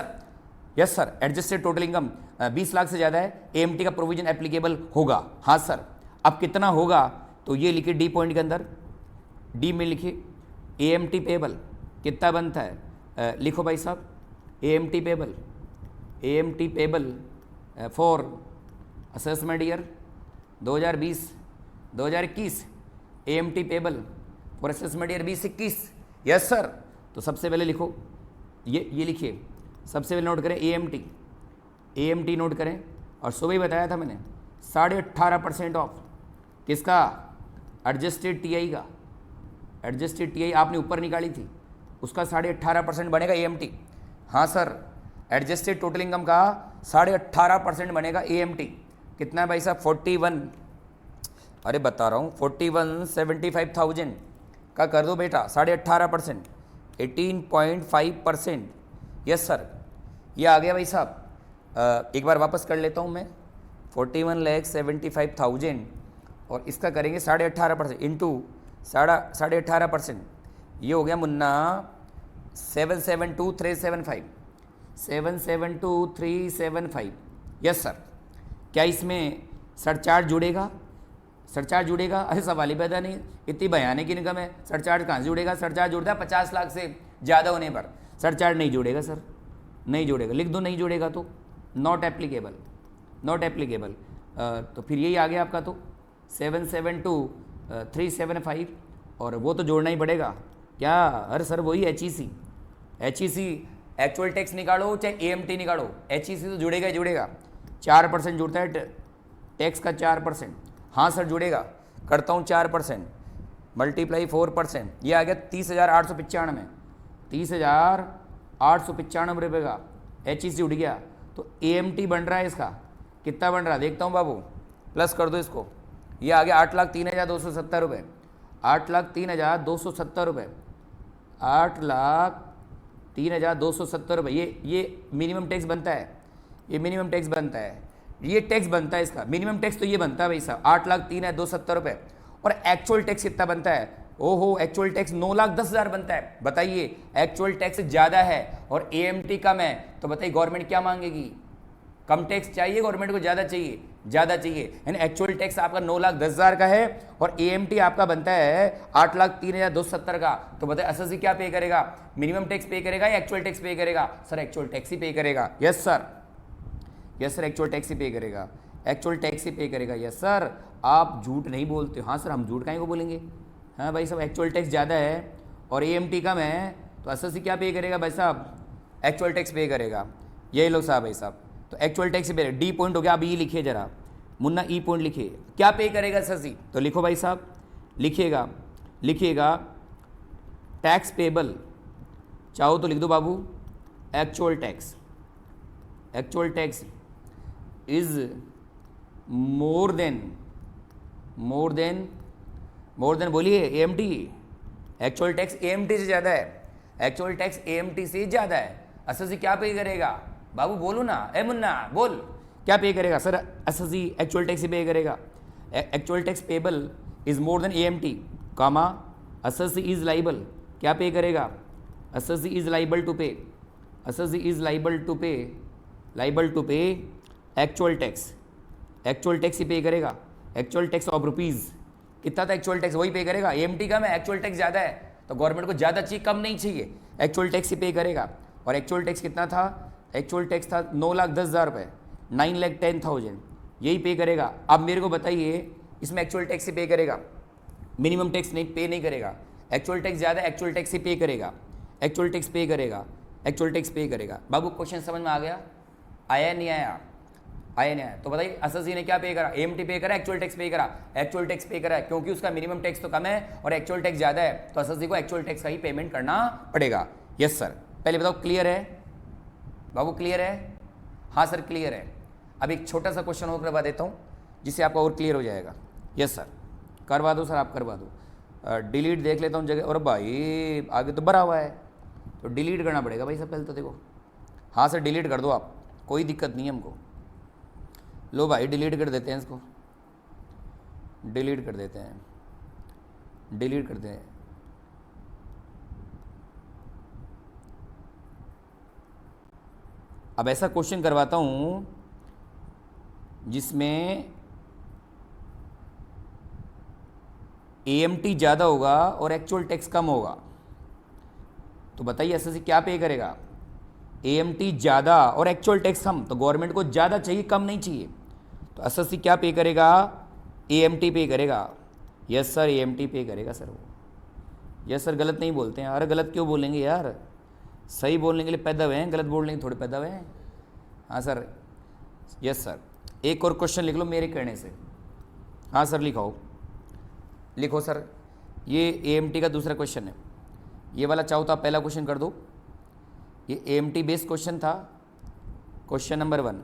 sir adjusted total income 20 lakh से ज्यादा है, एएमटी का प्रोविजन एप्लीकेबल होगा। हाँ सर, अब कितना होगा, तो ये लिखिए डी पॉइंट के अंदर, डी में लिखिए एएमटी पेबल कितना बनता है, लिखो भाई साहब AMT payable for assessment year 2020-2021, AMT payable for assessment year 2021। Yes sir. तो सबसे पहले लिखो ये लिखिए, सबसे पहले नोट करें एएमटी नोट करें। और सुबह ही बताया था मैंने 18.5% ऑफ किसका, एडजस्टेड टीआई का, एडजस्टेड टीआई आपने ऊपर निकाली थी उसका 18.5% बनेगा एएमटी। हाँ सर, एडजस्टेड टोटल इनकम का 18.5% बनेगा एएमटी। कितना है भाई साहब, 41, अरे बता रहा हूँ 41,75,000 का कर दो बेटा 18.5%, 18.5%। यस सर, ये आ गया भाई साहब। एक बार वापस कर लेता हूँ मैं, 41,75,000 और इसका करेंगे 18.5% इंटू 18.5%, ये हो गया मुन्ना 772,375, 772,375। Yes sir. क्या इसमें सरचार्ज जुड़ेगा, सरचार्ज जुड़ेगा, अरे सवाल ही पैदा नहीं, इतनी भयानक इनकम है, सरचार्ज कहाँ से जुड़ेगा। सरचार्ज जुड़ता है 50 लाख से ज़्यादा होने पर, सरचार्ज नहीं जुड़ेगा सर, नहीं जुड़ेगा, लिख दो नहीं जुड़ेगा तो नॉट एप्लीकेबल, नॉट एप्लीकेबल। तो फिर यही आ गया आपका, तो 772,375 और वो तो जोड़ना ही पड़ेगा क्या। अरे सर वही एच एक्चुअल टैक्स निकालो चाहे AMT निकालो, HEC तो जुड़ेगा ही जुड़ेगा। 4% जुड़ता है टैक्स का 4%। हाँ सर जुड़ेगा, करता हूँ 4% मल्टीप्लाई 4%, ये आ गया 30,895, 30,895 रुपये का HEC उठ गया। तो AMT बन रहा है इसका कितना बन रहा है देखता हूँ बाबू, प्लस कर दो इसको, ये आ गया 8,03,270 रुपये, 8,03,270 रुपये, 8,03,270 रुपये। ये मिनिमम टैक्स बनता है, ये मिनिमम टैक्स बनता है, ये टैक्स बनता है इसका मिनिमम टैक्स तो ये बनता है भाई साहब 8,03,270 रुपये। और एक्चुअल टैक्स कितना बनता है, ओहो एक्चुअल टैक्स 9,10,000 बनता है। बताइए एक्चुअल टैक्स ज़्यादा है और AMT कम है, तो बताइए गवर्नमेंट क्या मांगेगी, कम टैक्स चाहिए गवर्नमेंट को, ज़्यादा चाहिए, ज़्यादा चाहिए। यानी एक्चुअल टैक्स आपका 9,10,000 का है और AMT आपका बनता है 8,03,270 का। तो बताइए SSC क्या पे करेगा, मिनिमम टैक्स पे करेगा या एक्चुअल टैक्स पे करेगा। सर एक्चुअल टैक्स ही पे करेगा। Yes sir, yes sir actual tax ही पे करेगा, एक्चुअल टैक्स ही पे करेगा। यस सर, आप झूठ नहीं बोलते। हाँ सर हम झूठ काहे को बोलेंगे। हाँ भाई साहब एक्चुअल टैक्स ज़्यादा है और AMT कम है, तो SSC क्या पे करेगा भाई साहब, एक्चुअल टैक्स पे करेगा। यही लोग साहब भाई साहब, तो एक्चुअल टैक्स पे D पॉइंट हो गया। अब E लिखिए जरा, मुन्ना E पॉइंट लिखिए, क्या पे करेगा SSC, तो लिखो भाई साहब, लिखिएगा टैक्स पेबल, चाहो तो लिख दो बाबू actual tax is more than बोलिए AMT। एक्चुअल टैक्स AMT से ज़्यादा है, एक्चुअल टैक्स AMT से ज़्यादा है। SSC क्या पे करेगा बाबू, बोलो ना, ए मुन्ना बोल, क्या पे करेगा। सर SSC एक्चुअल टैक्स ही पे करेगा। Actual tax payable is more than AMT comma SSC is liable, क्या पे करेगा, SSC is liable to pay actual tax ही पे करेगा। एक्चुअल टैक्स ऑफ रुपीज़ कितना था, एक्चुअल टैक्स वही पे करेगा। AMT कम है, एक्चुअल टैक्स ज़्यादा है, तो गवर्नमेंट को ज़्यादा चाहिए, कम नहीं चाहिए, एक्चुअल टैक्स ही पे करेगा। और एक्चुअल टैक्स कितना था, एक्चुअल टैक्स था 9,10,000 रुपये, 9,10,000, यही पे करेगा। अब मेरे को बताइए इसमें एक्चुअल टैक्स ही पे करेगा, मिनिमम टैक्स नहीं करेगा। एक्चुअल टैक्स ज़्यादा, एक्चुअल टैक्स ही पे करेगा, एक्चुअल टैक्स पे करेगा। बाबू क्वेश्चन समझ में आ गया, आया नहीं आया, तो बताइए SSC ने क्या पे करा, AMT पे करा, एक्चुअल टैक्स पे करा, एक्चुअल टैक्स पे करा है क्योंकि उसका मिनिमम टैक्स तो कम है और एक्चुअल टैक्स ज़्यादा है, तो SSC को एक्चुअल टैक्स का ही पेमेंट करना पड़ेगा। यस सर, पहले बताओ क्लियर है बाबू, क्लियर है। हाँ सर क्लियर है। अब एक छोटा सा क्वेश्चन और करवा देता हूँ जिससे आपका और क्लियर हो जाएगा। यस सर करवा दो सर, आप करवा दो। डिलीट देख लेता हूँ जगह, और भाई आगे तो भरा हुआ है तो डिलीट करना पड़ेगा भाई सब पहले तो देखो। हाँ सर डिलीट कर दो आप, कोई दिक्कत नहीं है हमको। लो भाई डिलीट कर देते हैं इसको, डिलीट कर देते हैं। अब ऐसा क्वेश्चन करवाता हूँ जिसमें AMT ज़्यादा होगा और एक्चुअल टैक्स कम होगा, तो बताइए SSC क्या पे करेगा। AMT ज़्यादा और एक्चुअल टैक्स कम, तो गवर्नमेंट को ज़्यादा चाहिए, कम नहीं चाहिए, तो SSC क्या पे करेगा, AMT पे करेगा। यस सर AMT पे करेगा सर वो। यस सर गलत नहीं बोलते हैं, अरे गलत क्यों बोलेंगे यार, सही बोलने के लिए पैदा हुए हैं, गलत बोलने के लिए थोड़े पैदा हुए हैं। हाँ सर, यस सर। एक और क्वेश्चन लिख लो मेरे कहने से। हाँ सर लिखो सर, ये AMT का दूसरा क्वेश्चन है, ये वाला चाहो तो आप पहला क्वेश्चन कर दो। ये AMT बेस्ड क्वेश्चन था, क्वेश्चन नंबर 1,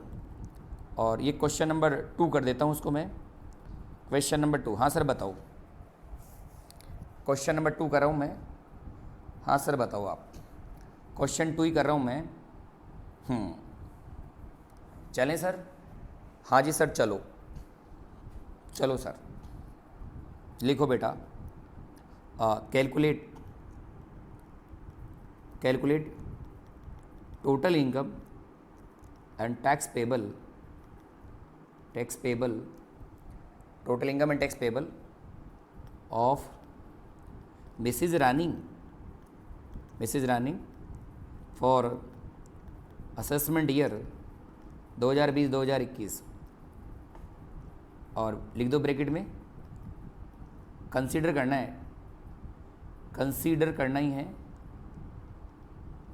और ये क्वेश्चन नंबर 2 कर देता हूँ उसको मैं, क्वेश्चन नंबर 2। हाँ सर बताओ, क्वेश्चन नंबर 2 कर रहा हूँ मैं। हाँ सर बताओ आप, क्वेश्चन 2 ही कर रहा हूँ मैं। चलें सर। हाँ जी सर चलो सर, लिखो बेटा, calculate total income and tax payable, total income and tax payable of missus Rani for assessment year 2020-2021, और लिख दो ब्रैकेट में, कंसीडर करना है कंसीडर करना ही है,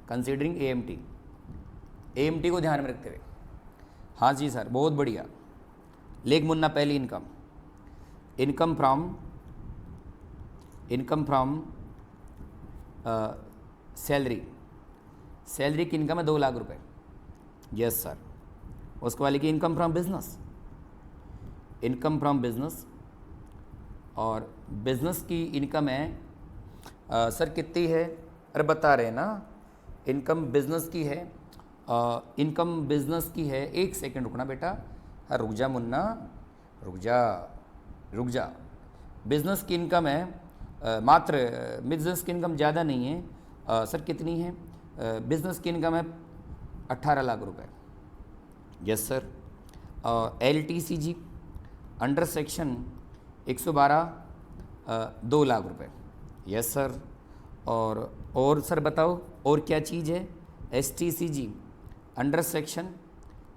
कंसीडरिंग एएमटी, एएमटी को ध्यान में रखते हुए। हाँ जी सर, बहुत बढ़िया। लेख मुन्ना पहली income, income from salary, salary की इनकम है 2 लाख रुपए। Yes sir. उसके वाले की income from business, income from business, और बिजनेस की इनकम है सर कितनी है? अरे बता रहे हैं ना, इनकम बिजनेस की है, इनकम बिजनेस की है। एक सेकंड रुकना बेटा, हाँ रुक जा मुन्ना, रुक जा। बिजनेस की इनकम है मात्र, बिजनेस की इनकम ज़्यादा नहीं है सर, कितनी है? बिजनेस की इनकम है 18 लाख रुपए। Yes sir. LTCG under section 112 2 lakh रुपए। Yes sir. और सर बताओ और क्या चीज़ है? STCG अंडर सेक्शन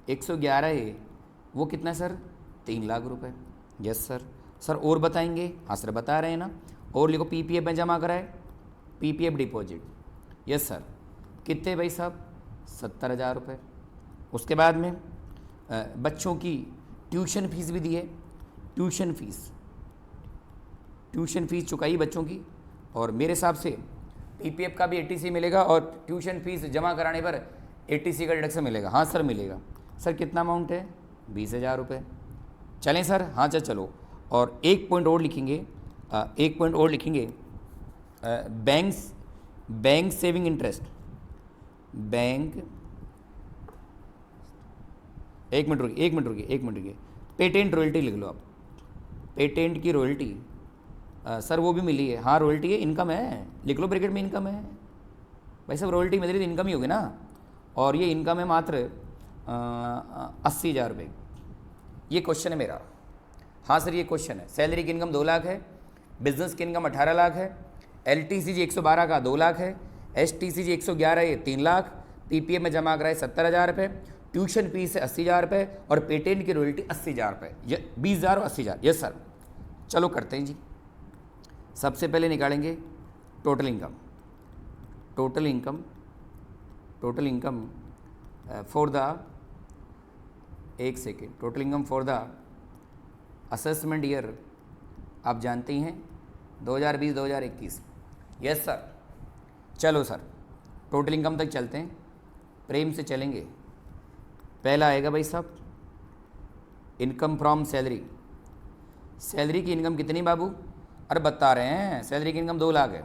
111 है, वो कितना है सर? 3 लाख रुपए। Yes sir. सर और बताएंगे? हाँ सर बता रहे हैं ना। और लिखो PPF में जमा कराए, PPF डिपॉजिट। Yes sir. कितने भाई साहब? 70,000 रुपये। उसके बाद में बच्चों की ट्यूशन फीस भी दी है, ट्यूशन फीस चुकाई बच्चों की, और मेरे हिसाब से PPF का भी 80C मिलेगा, और ट्यूशन फीस जमा कराने पर 80C का डिडक्शन मिलेगा। हाँ सर मिलेगा। सर कितना अमाउंट है? 20,000 रुपये। चलें सर? हाँ चलो। और एक पॉइंट और लिखेंगे, बैंक सेविंग इंटरेस्ट, बैंक, एक मिनट रुकिए, पेटेंट रॉयल्टी लिख लो आप, पेटेंट की रॉयल्टी सर वो भी मिली है। हाँ रॉयल्टी है, इनकम है, लिख लो ब्रैकेट में, इनकम है भाई साहब, रॉयल्टी मिल रही तो इनकम ही होगी ना। और ये इनकम है मात्र 80,000 रुपये। ये क्वेश्चन है मेरा। हाँ सर ये क्वेश्चन है। सैलरी की इनकम 2 लाख है, बिजनेस की इनकम 18 लाख है, LTCG 112 का 2 लाख है, STCG 111 ये 3 लाख, PPF में जमा कराए 70,000 रुपये, ट्यूशन फीस है 80,000 रुपये, और पेटेंट की रॉयल्टी 80,000 रुपये, 20,000 और 80,000। Yes sir. चलो करते हैं जी। सबसे पहले निकालेंगे टोटल इनकम फॉर द, एक second, total income for the assessment year, आप जानते ही हैं 2020-2021। Yes sir. चलो सर टोटल इनकम तक चलते हैं, प्रेम से चलेंगे। पहला आएगा भाई साहब इनकम फ्रॉम सैलरी, सैलरी की इनकम कितनी बाबू? अरे बता रहे हैं, सैलरी की इनकम 2 लाख है,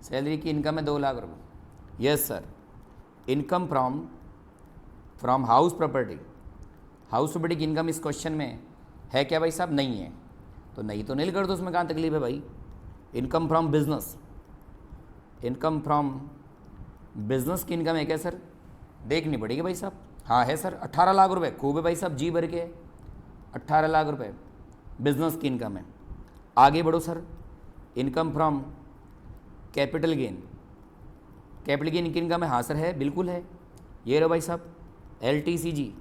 सैलरी की इनकम है 2 लाख रुपये। Yes sir. Income from house property, house property की इनकम इस क्वेश्चन में है क्या भाई साहब? नहीं है, तो नहीं कर दो, उसमें कहाँ तकलीफ है भाई। Income from business, income from business की इनकम है क्या सर? देखनी पड़ेगी भाई साहब। हाँ है सर, 18 लाख रुपए। खूब है भाई साहब, जी भर के 18 लाख रुपए बिजनेस की इनकम है। आगे बढ़ो sir. Income from capital gain, capital gain की इनकम है? हाँ सर है, बिल्कुल है। ये रहो भाई साहब LTCG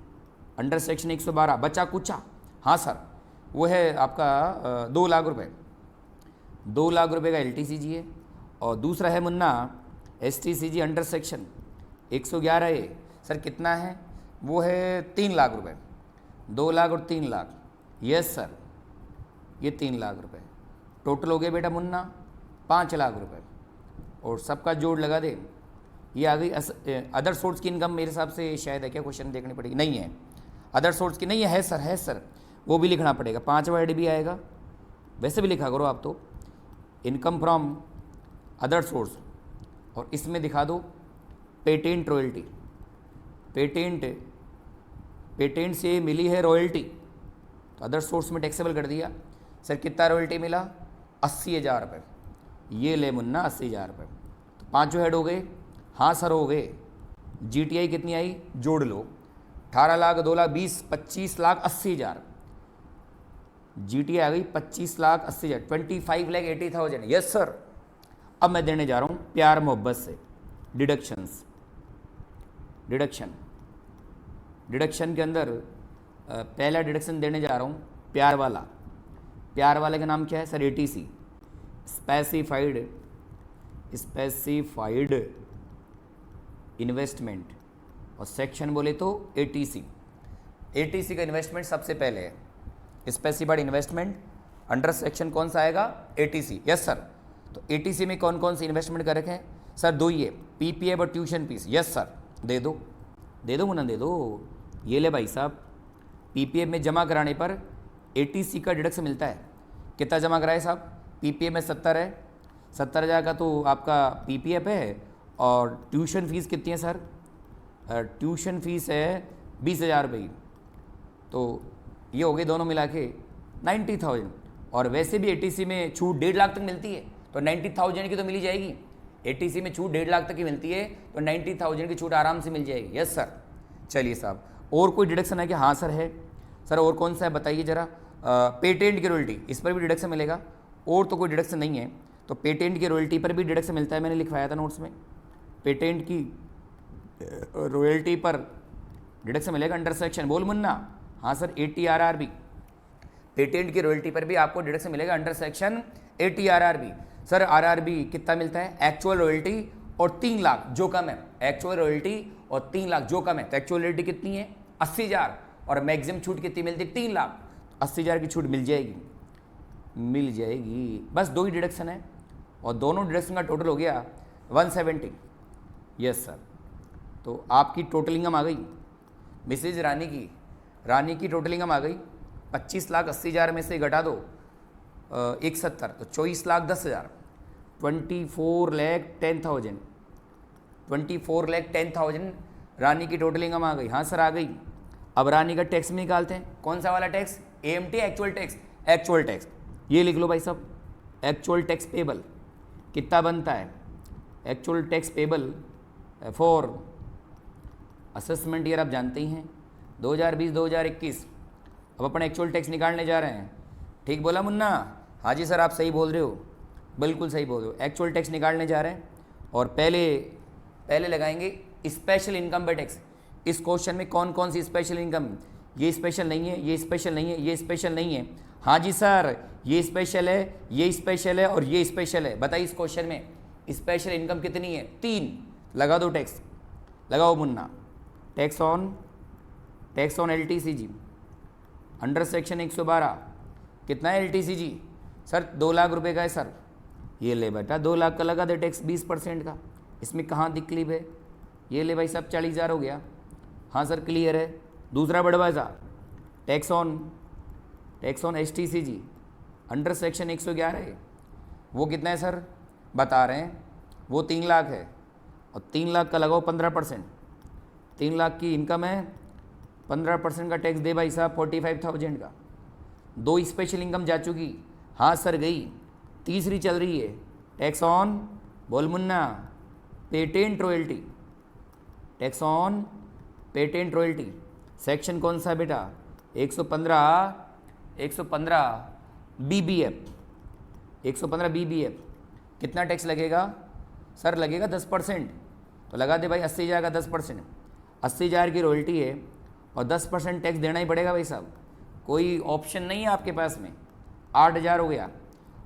अंडर सेक्शन 112 बचा कुचा। हाँ सर वो है आपका 2 लाख रुपए, 2 लाख रुपए का LTCG है। और दूसरा है मुन्ना STCG अंडर सेक्शन 111 है। सर कितना है? वो है 3 लाख रुपए, 2 लाख और 3 लाख। यस सर, ये 3 लाख रुपए टोटल हो गए बेटा मुन्ना 5 लाख रुपए। और सबका जोड़ लगा दे, ये आ गई अदर सोर्स की इनकम। मेरे हिसाब से शायद है क्या, क्वेश्चन देखनी पड़ेगी। नहीं है अदर सोर्स की, नहीं है सर, है सर, वो भी लिखना पड़ेगा, 5 वर्ड भी आएगा, वैसे भी लिखा करो आप तो। इनकम फ्रॉम अदर सोर्स, और इसमें दिखा दो पेटेंट रॉयल्टी, पेटेंट से मिली है रॉयल्टी, तो अदर सोर्स में टैक्सेबल कर दिया। सर कितना रॉयल्टी मिला? 80,000 रुपये। ये ले मुन्ना 80,000 रुपये, तो 5 हेड हो गए। हाँ सर हो गए। GTI कितनी आई? जोड़ लो, 18 लाख, 2 लाख, 20, 25 लाख 80,000। GTI आ गई 25 लाख 80,000, 25,80,000। Yes sir. अब मैं देने जा रहा हूँ प्यार मोहब्बत से डिडक्शन के अंदर पहला डिडक्शन देने जा रहा हूँ प्यार वाला। प्यार वाले का नाम क्या है sir? ATC, specified specified investment, और सेक्शन बोले तो एटीसी। एटीसी का इन्वेस्टमेंट सबसे पहले है स्पेसिफाइड इन्वेस्टमेंट, अंडर सेक्शन कौन सा आएगा? एटीसी। Yes sir. तो एटीसी में कौन कौन सी इन्वेस्टमेंट कर रखे हैं सर? दो ही है, पीपीएफ और ट्यूशन फीस। यस सर, दे दो मुन्ना, दे दो। ये ले भाई साहब, पीपीएफ में जमा कराने पर एटीसी का डिडक्शन मिलता है। कितना जमा कराए साहब? पीपीएफ में 70 है, 70,000 का तो आपका पीपीएफ है, और ट्यूशन फीस कितनी है सर? ट्यूशन फीस है 20,000 रुपये। तो ये हो गए दोनों मिला के 90,000। और वैसे भी एटीसी में छूट 1.5 लाख तक मिलती है, तो 90,000 की तो मिली जाएगी। एटीसी में छूट 1.5 लाख तक की मिलती है, तो 90,000 की छूट आराम से मिल जाएगी। Yes sir. चलिए साहब, और कोई डिडक्शन है कि? हाँ सर है। सर और कौन सा है बताइए ज़रा? पेटेंट की रॉयल्टी, इस पर भी डिडक्शन मिलेगा। और तो कोई डिडक्शन नहीं है, तो पेटेंट की रॉयल्टी पर भी डिडक्शन मिलता है। मैंने लिखवाया था नोट्स में, पेटेंट की रॉयल्टी पर डिडक्शन मिलेगा अंडर सेक्शन। बोल मुन्ना। हाँ सर, ATRRB, पेटेंट की रॉयल्टी पर भी आपको डिडक्शन मिलेगा under section ATRRB। Sir RRB कितना मिलता है? एक्चुअल रॉयल्टी और 3 लाख जो कम है, एक्चुअल रॉयल्टी और 3 लाख जो कम है। तो एक्चुअल रॉयल्टी कितनी है? 80,000, और मैक्सिमम छूट कितनी मिलती है? 3 लाख। 80,000 की छूट मिल जाएगी। बस दो ही डिडक्शन है, और दोनों डिडक्शन का टोटल हो गया 170। Yes sir. तो आपकी टोटल इनकम आ गई मिसेज रानी की टोटल इनकम आ गई 25,80,000 में से घटा दो 71, तो 24,10,000, 24,10,000 रानी की टोटल इनकम आ गई। हाँ सर आ गई। अब रानी का टैक्स में निकालते हैं। कौन सा वाला tax? AMT, actual tax. Actual tax ये लिख लो भाई साहब, एक्चुअल टैक्स पेबल कितना बनता है? Actual tax payable for assessment year आप जानते ही हैं 2020-2021। अब अपन एक्चुअल टैक्स निकालने जा रहे हैं। ठीक बोला मुन्ना? हाँ जी सर, आप सही बोल रहे हो, बिल्कुल सही बोल रहे हो। एक्चुअल टैक्स निकालने जा रहे हैं, और पहले लगाएंगे स्पेशल इनकम पे टैक्स। इस क्वेश्चन में कौन कौन सी स्पेशल इनकम? ये स्पेशल नहीं है, ये स्पेशल नहीं है, ये स्पेशल नहीं है। हाँ जी सर, ये स्पेशल है, ये स्पेशल है, और ये स्पेशल है। बताइए इस क्वेश्चन में स्पेशल इनकम कितनी है? 3। लगा दो टैक्स, लगाओ Munna. Tax on LTCG under section 112 कितना है LTCG? सर 2 लाख रुपए का है सर। ये ले बेटा 2 लाख का लगा दे टैक्स 20% का। इसमें कहाँ तकलीफ है? ये ले भाई साहब 40,000 हो गया। हाँ सर क्लियर है। दूसरा बढ़वा सा tax on STCG under section 111 है, वो कितना है सर? बता रहे हैं, वो 3 लाख है, और 3 लाख का लगाओ 15%। 3 लाख की इनकम है, 15% का टैक्स दे भाई साहब 45,000 का। 2 स्पेशल इनकम जा चुकी। हाँ सर गई, तीसरी चल रही है टैक्स ऑन, बोल Munna, patent royalty. Tax on patent royalty section कौन सा बेटा? 115 BBF, 115 BBF। कितना टैक्स लगेगा सर? लगेगा 10%। तो लगा दे भाई 80,000 का 10%, 80,000 की रॉयल्टी है, और 10% टैक्स देना ही पड़ेगा भाई साहब, कोई ऑप्शन नहीं है आपके पास में। 8,000 हो गया।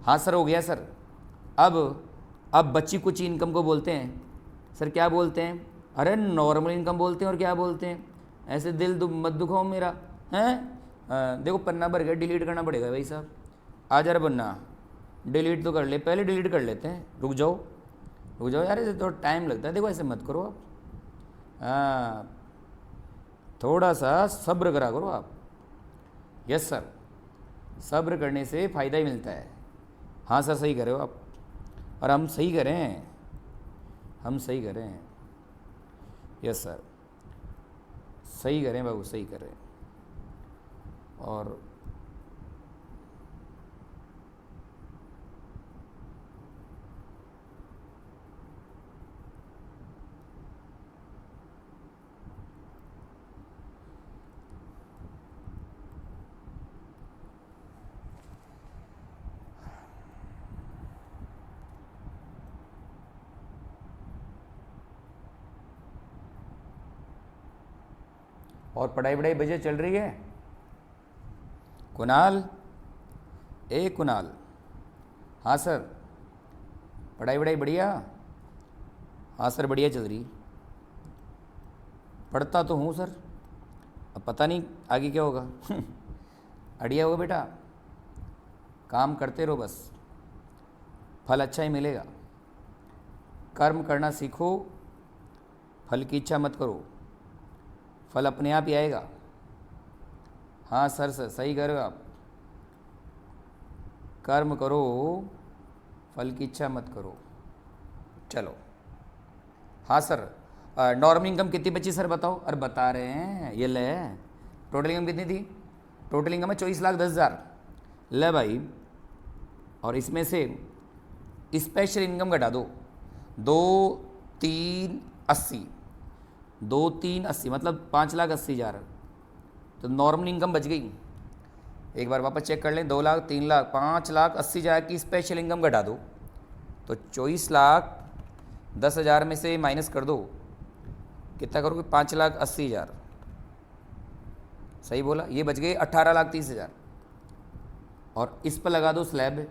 हाँ सर हो गया सर। अब बची कुछ इनकम को बोलते हैं सर, क्या बोलते हैं? अरे नॉर्मल इनकम बोलते हैं, और क्या बोलते हैं? ऐसे दिल मत दुखाओ मेरा, हैं? देखो पन्ना भर गया, डिलीट करना पड़ेगा भाई साहब। आ जा रहा पन्ना, डिलीट तो कर ले, पहले डिलीट कर लेते हैं। रुक जाओ यार, इसे तो टाइम लगता है। देखो ऐसे मत करो आप, हाँ थोड़ा सा सब्र करा करो आप। यस सर, सब्र करने से फ़ायदा ही मिलता है। हाँ सर सही करे हो आप, और हम सही करें, यस सर सही करें बाबू, सही करें। और पढ़ाई बजे चल रही है? कुणाल, ए कुणाल, हाँ सर पढ़ाई बढ़िया। हाँ सर बढ़िया चल रही। पढ़ता तो हूँ सर, अब पता नहीं आगे क्या होगा। अड़िया होगा बेटा, काम करते रहो बस, फल अच्छा ही मिलेगा। कर्म करना सीखो, फल की इच्छा मत करो, फल अपने आप ही आएगा। हाँ सर सही कह रहे हो आप, कर्म करो, फल की इच्छा मत करो। चलो हाँ सर, नॉर्मल इनकम कितनी बची सर बताओ। अरे बता रहे हैं, ये ले, टोटल इनकम कितनी थी? टोटल इनकम है 24,10,000। ले भाई, और इसमें से स्पेशल इनकम घटा दो, 2,380, 2,380 मतलब 5,80,000। तो नॉर्मल इनकम बच गई। एक बार वापस चेक कर लें, 2 लाख, 3 लाख, 5,80,000 की स्पेशल इनकम घटा दो, तो 24,10,000 में से माइनस कर दो, कितना करोगे? 5,80,000। सही बोला, ये बच गए 18,30,000। और इस पर लगा दो स्लैब।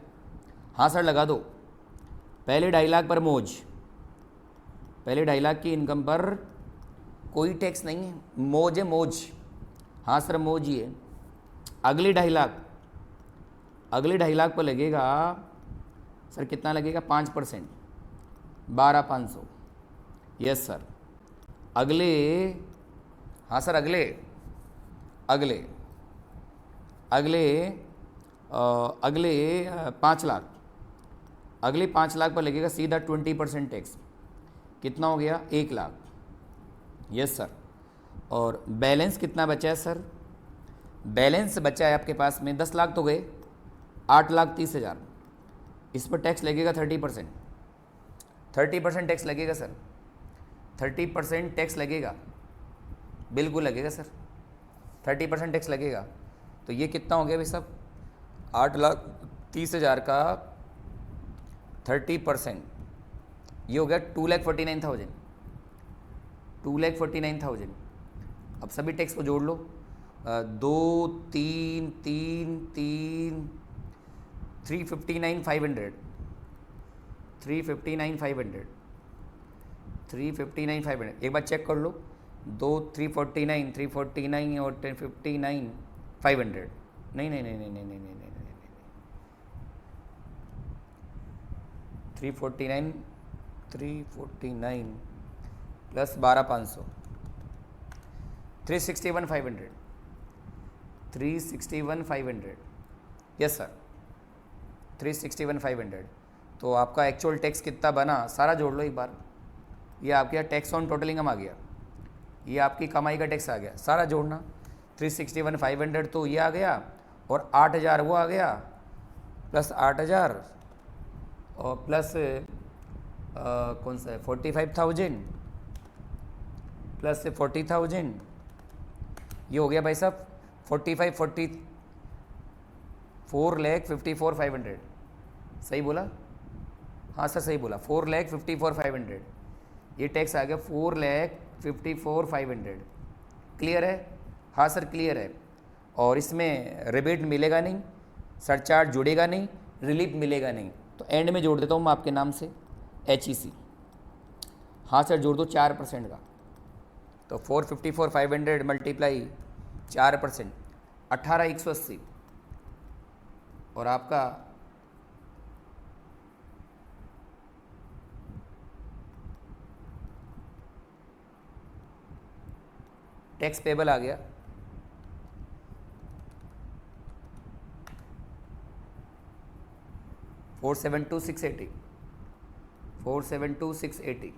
हाँ सर लगा दो। पहले 2.5 लाख पर मौज, पहले 2.5 लाख की इनकम पर कोई टैक्स नहीं है, मौज है मौज। हाँ सर मौज ही है। अगले 2.5 लाख, अगले 2.5 लाख पर लगेगा सर, कितना लगेगा? 5%, 12,500। Yes sir. अगले, हाँ सर अगले अगले अगले अगले 5 लाख, अगले 5 लाख पर लगेगा सीधा 20% टैक्स। कितना हो गया? 1 लाख। Yes sir. और बैलेंस कितना बचा है सर? बैलेंस बचा है आपके पास में 10 लाख तो गए, 8,30,000। इस पर टैक्स लगेगा 30%, 30% टैक्स लगेगा सर, 30% टैक्स लगेगा, बिल्कुल लगेगा सर, 30% टैक्स लगेगा। तो ये कितना हो गया भाई साहब? 8,30,000 का 30%, ये हो गया 2,49,000, 2,49,000। अब सभी टैक्स को जोड़ लो, 2 3 3 3 359,500, 359,500, 359,500। एक बार चेक कर लो, 2 349, 349 और 1059,500। नहीं नहीं नहीं नहीं नहीं नहीं नहीं नहीं 349, 349 प्लस 12,500, 361,500, 361,500। Yes sir, 361,500। तो आपका एक्चुअल टैक्स कितना बना सारा जोड़ लो एक बार। ये आपके टैक्स ऑन टोटल इनकम आ गया, ये आपकी कमाई का टैक्स आ गया, सारा जोड़ना। 361,500 तो ये आ गया, और 8,000 वो आ गया, प्लस 8,000 और प्लस कौन सा है 45,000 प्लस से 40,000, ये हो गया भाई साहब 4,54,500। सही बोला? हाँ सर सही बोला, 4,54,500। ये टैक्स आ गया 4,54,500। क्लियर है? हाँ सर क्लियर है। और इसमें रिबेट मिलेगा नहीं, सरचार्ज जुड़ेगा नहीं, रिलीफ मिलेगा नहीं। तो एंड में जोड़ देता हूँ मैं आपके नाम से HEC। हाँ सर जोड़ दो 4% का, तो 4,54,500 मल्टीप्लाई 4%, 18,180। और आपका टैक्स पेबल आ गया 4,72,680, 4,72,680।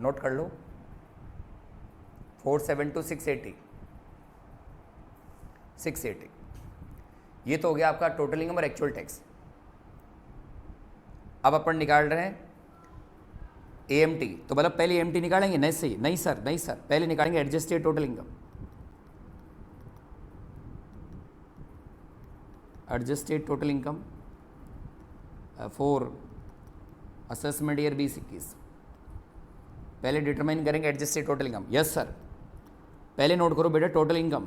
नोट कर लो, 4,72,680, 680। ये तो हो गया आपका टोटल इनकम और एक्चुअल टैक्स। अब अपन निकाल रहे हैं AMT। तो मतलब पहले AMT निकालेंगे? नहीं सही, नहीं सर, नहीं सर, पहले निकालेंगे adjusted total income. Adjusted total income for assessment year 2021। पहले डिटरमाइन करेंगे adjusted total income. Yes sir, पहले नोट करो बेटा टोटल इनकम,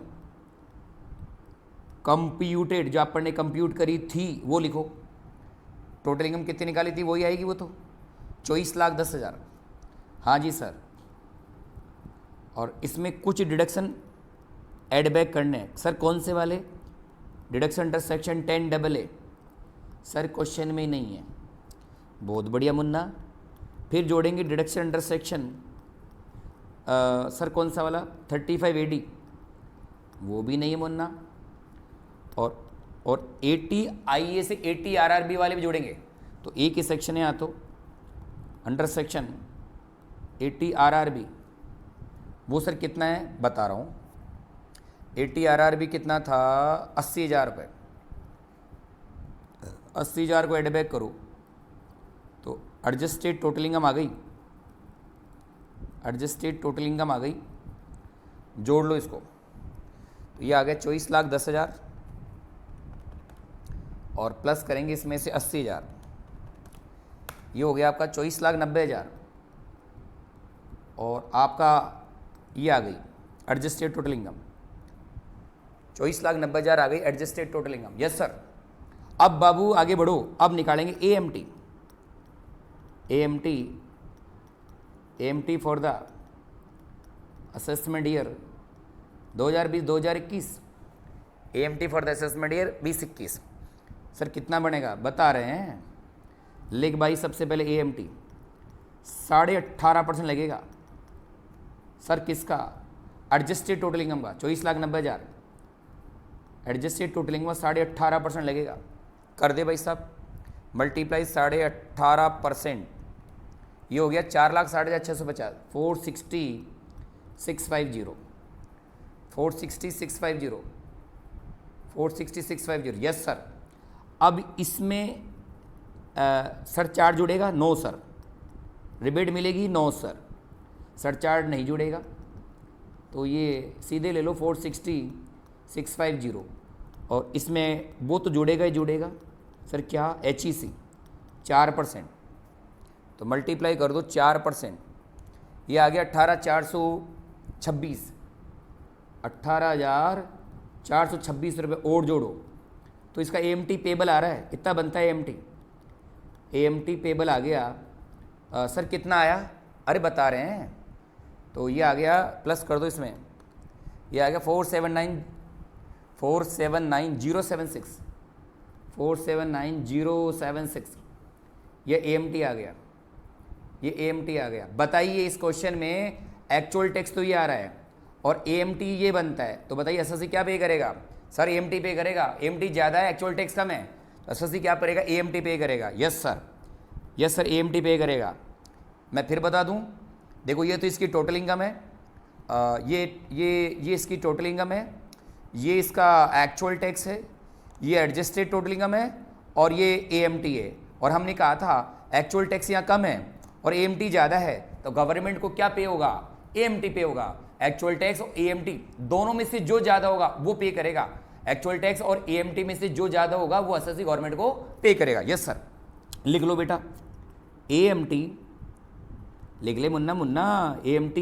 कंप्यूटेड, जो अपन ने कंप्यूट करी थी वो लिखो। टोटल इनकम कितनी निकाली थी वही आएगी वो तो, 24,10,000। हाँ जी सर। और इसमें कुछ डिडक्शन ऐड बैक करने हैं सर। कौन से वाले? Deduction under section 10AA। Sir question में ही नहीं है। बहुत बढ़िया मुन्ना। फिर जोड़ेंगे डिडक्शन अंडर सेक्शन सर कौन सा वाला? 35AD, वो भी नहीं है मुन्ना। और 80 IA से 80 RRB वाले भी जोड़ेंगे तो एक ही सेक्शन है यहाँ तो, अंडर सेक्शन 80 RRB। वो सर कितना है बता रहा हूँ। 80 RRB कितना था? 80,000 रुपये। 80,000 को एड बैक करो तो एडजस्टेड टोटल इनकम आ गई। एडजस्टेड टोटल इनकम आ गई, जोड़ लो इसको तो ये आ गया 24,10,000 और प्लस करेंगे इसमें से 80,000, ये हो गया आपका 24,90,000 और आपका ये आ गई एडजस्टेड टोटल इनकम। 24,90,000 आ गई adjusted total income. Yes sir. अब बाबू आगे बढ़ो, अब निकालेंगे AMT। AMT for the assessment year 2020-2021। AMT for the assessment year 2021। Sir कितना बनेगा बता रहे हैं, लिख भाई सबसे पहले AMT 18.5% लगेगा सर। किसका? एडजस्टेड टोटल इनकम का 24,90,000। एडजस्टेड टोटल इनकम 18.5% लगेगा। कर दे भाई साहब, मल्टीप्लाई 18.5%, ये हो गया 4,60,650। 460,650 460,650 460,650। Yes sir. अब इसमें सर चार्ज जुड़ेगा? No sir. रिबेट मिलेगी? No sir. सर चार्ज नहीं जुड़ेगा तो ये सीधे ले लो 460,650 और इसमें वो तो जुड़ेगा ही जुड़ेगा सर। क्या? HEC 4%, तो मल्टीप्लाई कर दो 4%, ये आ गया 18,426। 18,426 रुपये और जोड़ो तो इसका AMT पेबल आ रहा है, इतना बनता है AMT पेबल आ गया सर। कितना आया? अरे बता रहे हैं तो ये आ गया, प्लस कर दो इसमें, ये आ गया 479,076 479,076। ये AMT आ गया, ये AMT आ गया। बताइए इस क्वेश्चन में एक्चुअल टैक्स तो ये आ रहा है और AMT ये बनता है, तो बताइए SSC क्या पे करेगा? सर AMT पे करेगा। AMT ज़्यादा है, एक्चुअल टैक्स कम है, तो SSC क्या करेगा? AMT पे करेगा। Yes sir, yes sir, AMT पे करेगा। मैं फिर बता दूं, देखो ये तो इसकी टोटल इनकम है, ये इसकी टोटल इनकम है, ये इसका एक्चुअल टैक्स है, ये एडजस्टेड टोटल इनकम है और ये AMT है। और हमने कहा था एक्चुअल टैक्स यहाँ कम है और AMT ज़्यादा है, तो गवर्नमेंट को क्या पे होगा? AMT पे होगा। एक्चुअल टैक्स और AMT दोनों में से जो ज़्यादा होगा वो पे करेगा। एक्चुअल टैक्स और AMT में से जो ज़्यादा होगा वो SSC गवर्नमेंट को पे करेगा। Yes sir. लिख लो बेटा, AMT लिख ले मुन्ना, AMT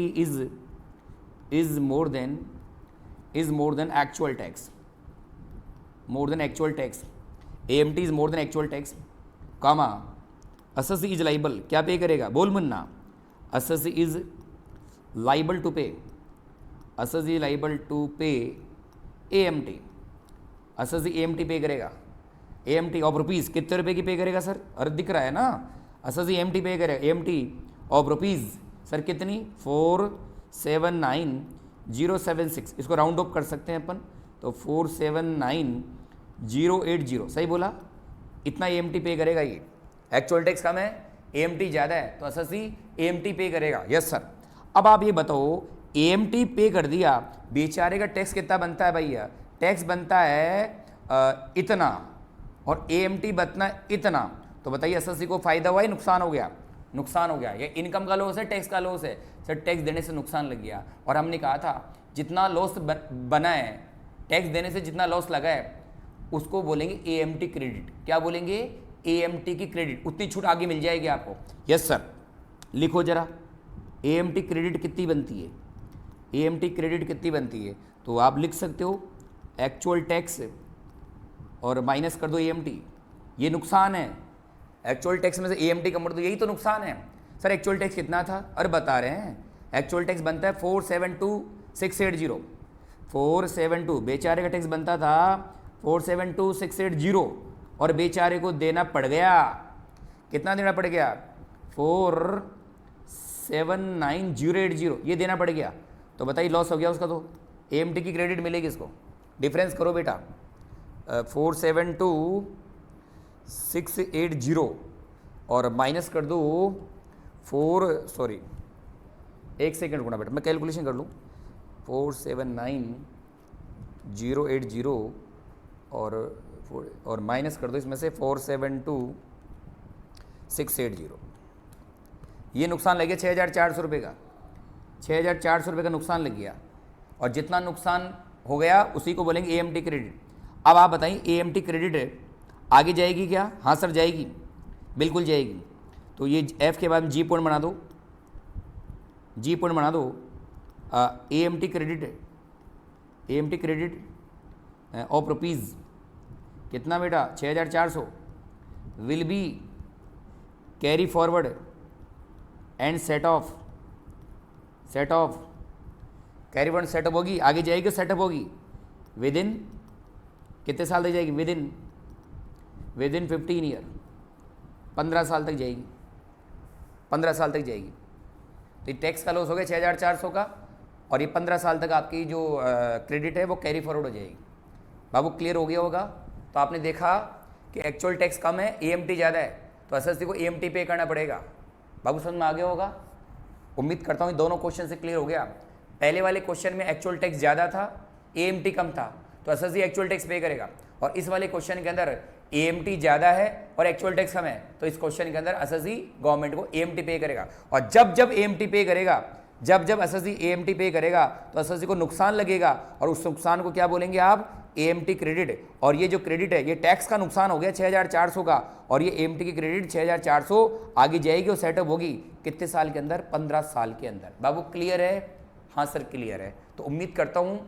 is more than actual tax, AMT is more than actual tax, comma SSC is liable, क्या पे करेगा? बोल मुन्ना, SSC is liable to pay, SSC is liable to pay AMT, SSC AMT पे करेगा। AMT of rupees कितने रुपए की पे करेगा सर? अरे दिख रहा है ना, SSC AMT पे करेगा। AMT ऑफ रुपीज़ सर कितनी? 479,076। इसको राउंड ऑफ कर सकते हैं अपन, तो 479,080। सही बोला, इतना AMT पे करेगा। ये एक्चुअल टैक्स कम है, AMT ज़्यादा है, तो SSC AMT पे करेगा। Yes sir. अब आप ये बताओ, AMT पे कर दिया, बेचारे का टैक्स कितना बनता है भैया? टैक्स बनता है इतना और AMT बतना इतना, तो बताइए SSC को फायदा हुआ या नुकसान हो गया? नुकसान हो गया। ये इनकम का लॉस है, टैक्स का लॉस है? सर टैक्स देने से नुकसान लग गया। और हमने कहा था जितना लॉस बना है, टैक्स देने से जितना लॉस लगा है उसको बोलेंगे AMT क्रेडिट। क्या बोलेंगे? AMT की क्रेडिट, उतनी छूट आगे मिल जाएगी आपको। Yes sir. लिखो जरा, AMT क्रेडिट कितनी बनती है? AMT क्रेडिट कितनी बनती है? तो आप लिख सकते हो एक्चुअल टैक्स और माइनस कर दो AMT, ये नुकसान है। एक्चुअल टैक्स में से AMT कम कर दो, यही तो नुकसान है। सर एक्चुअल टैक्स कितना था? अरे बता रहे हैं, एक्चुअल टैक्स बनता है 472680। 472 बेचारे का टैक्स बनता था 472680 और बेचारे को देना पड़ गया, कितना देना पड़ गया? 479080, ये देना पड़ गया। तो बताइए लॉस हो गया उसका, तो AMT की क्रेडिट मिलेगी इसको। डिफरेंस करो बेटा, 472680 और माइनस कर दो 1 सेकेंड रुकना बेटा, मैं कैलकुलेशन कर लूँ। 479080 और माइनस कर दो इसमें से 472680। ये नुकसान लग गया 6400 रुपये का, 6400 रुपये का नुकसान लग गया। और जितना नुकसान हो गया उसी को बोलेंगे AMT क्रेडिट। अब आप बताइए AMT क्रेडिट आगे जाएगी क्या? हाँ सर जाएगी, बिल्कुल जाएगी। तो ये F के बाद G पॉइंट बना दो, G पॉइंट बना दो। AMT क्रेडिट ऑफ रुपीज़ कितना बेटा? 6400 will be carry forward and set of carry forward setup होगी, आगे जाएगी, सेटअप होगी विद इन कितने साल तक जाएगी? विद इन 15 ईयर, 15 साल तक जाएगी, 15 साल तक जाएगी। तो ये टैक्स का लॉस हो गया 6400 का, और ये 15 साल तक आपकी जो क्रेडिट है वो कैरी फॉरवर्ड हो जाएगी। बाबू क्लियर हो गया होगा? तो आपने देखा कि एक्चुअल टैक्स कम है, AMT ज़्यादा है, तो SST को AMT पे करना पड़ेगा। बाबू समझ में आ गया होगा? उम्मीद करता हूँ दोनों क्वेश्चन से क्लियर हो गया। पहले वाले क्वेश्चन में एक्चुअल टैक्स ज़्यादा था, AMT कम था, तो SST एक्चुअल टैक्स पे करेगा। और इस वाले क्वेश्चन के अंदर AMT ज़्यादा है और एक्चुअल टैक्स कम है, तो इस क्वेश्चन के अंदर SST गवर्नमेंट को AMT पे करेगा। और जब AMT पे करेगा, जब SST AMT पे करेगा तो SST को नुकसान लगेगा, और उस नुकसान को क्या बोलेंगे आप? AMT credit. और ये जो क्रेडिट है ये टैक्स का नुकसान हो गया 6400 का, और ये AMT की क्रेडिट 6400 आगे जाएगी और सेटअप होगी कितने साल के अंदर? 15 साल के अंदर। बाबू क्लियर है? हाँ सर क्लियर है। तो उम्मीद करता हूँ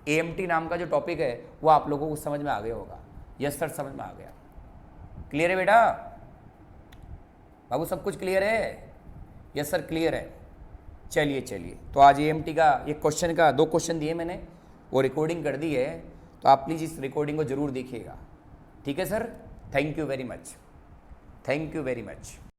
AMT नाम का जो टॉपिक है वो आप लोगों को समझ में आ गया होगा। यस सर समझ में आ गया। क्लियर है बेटा? बाबू सब कुछ क्लियर है? यस सर क्लियर है। चलिए तो आज AMT का ये क्वेश्चन का 2 क्वेश्चन दिए मैंने, वो रिकॉर्डिंग कर दी है, तो आप प्लीज़ इस रिकॉर्डिंग को ज़रूर देखिएगा। ठीक है sir, thank you very much.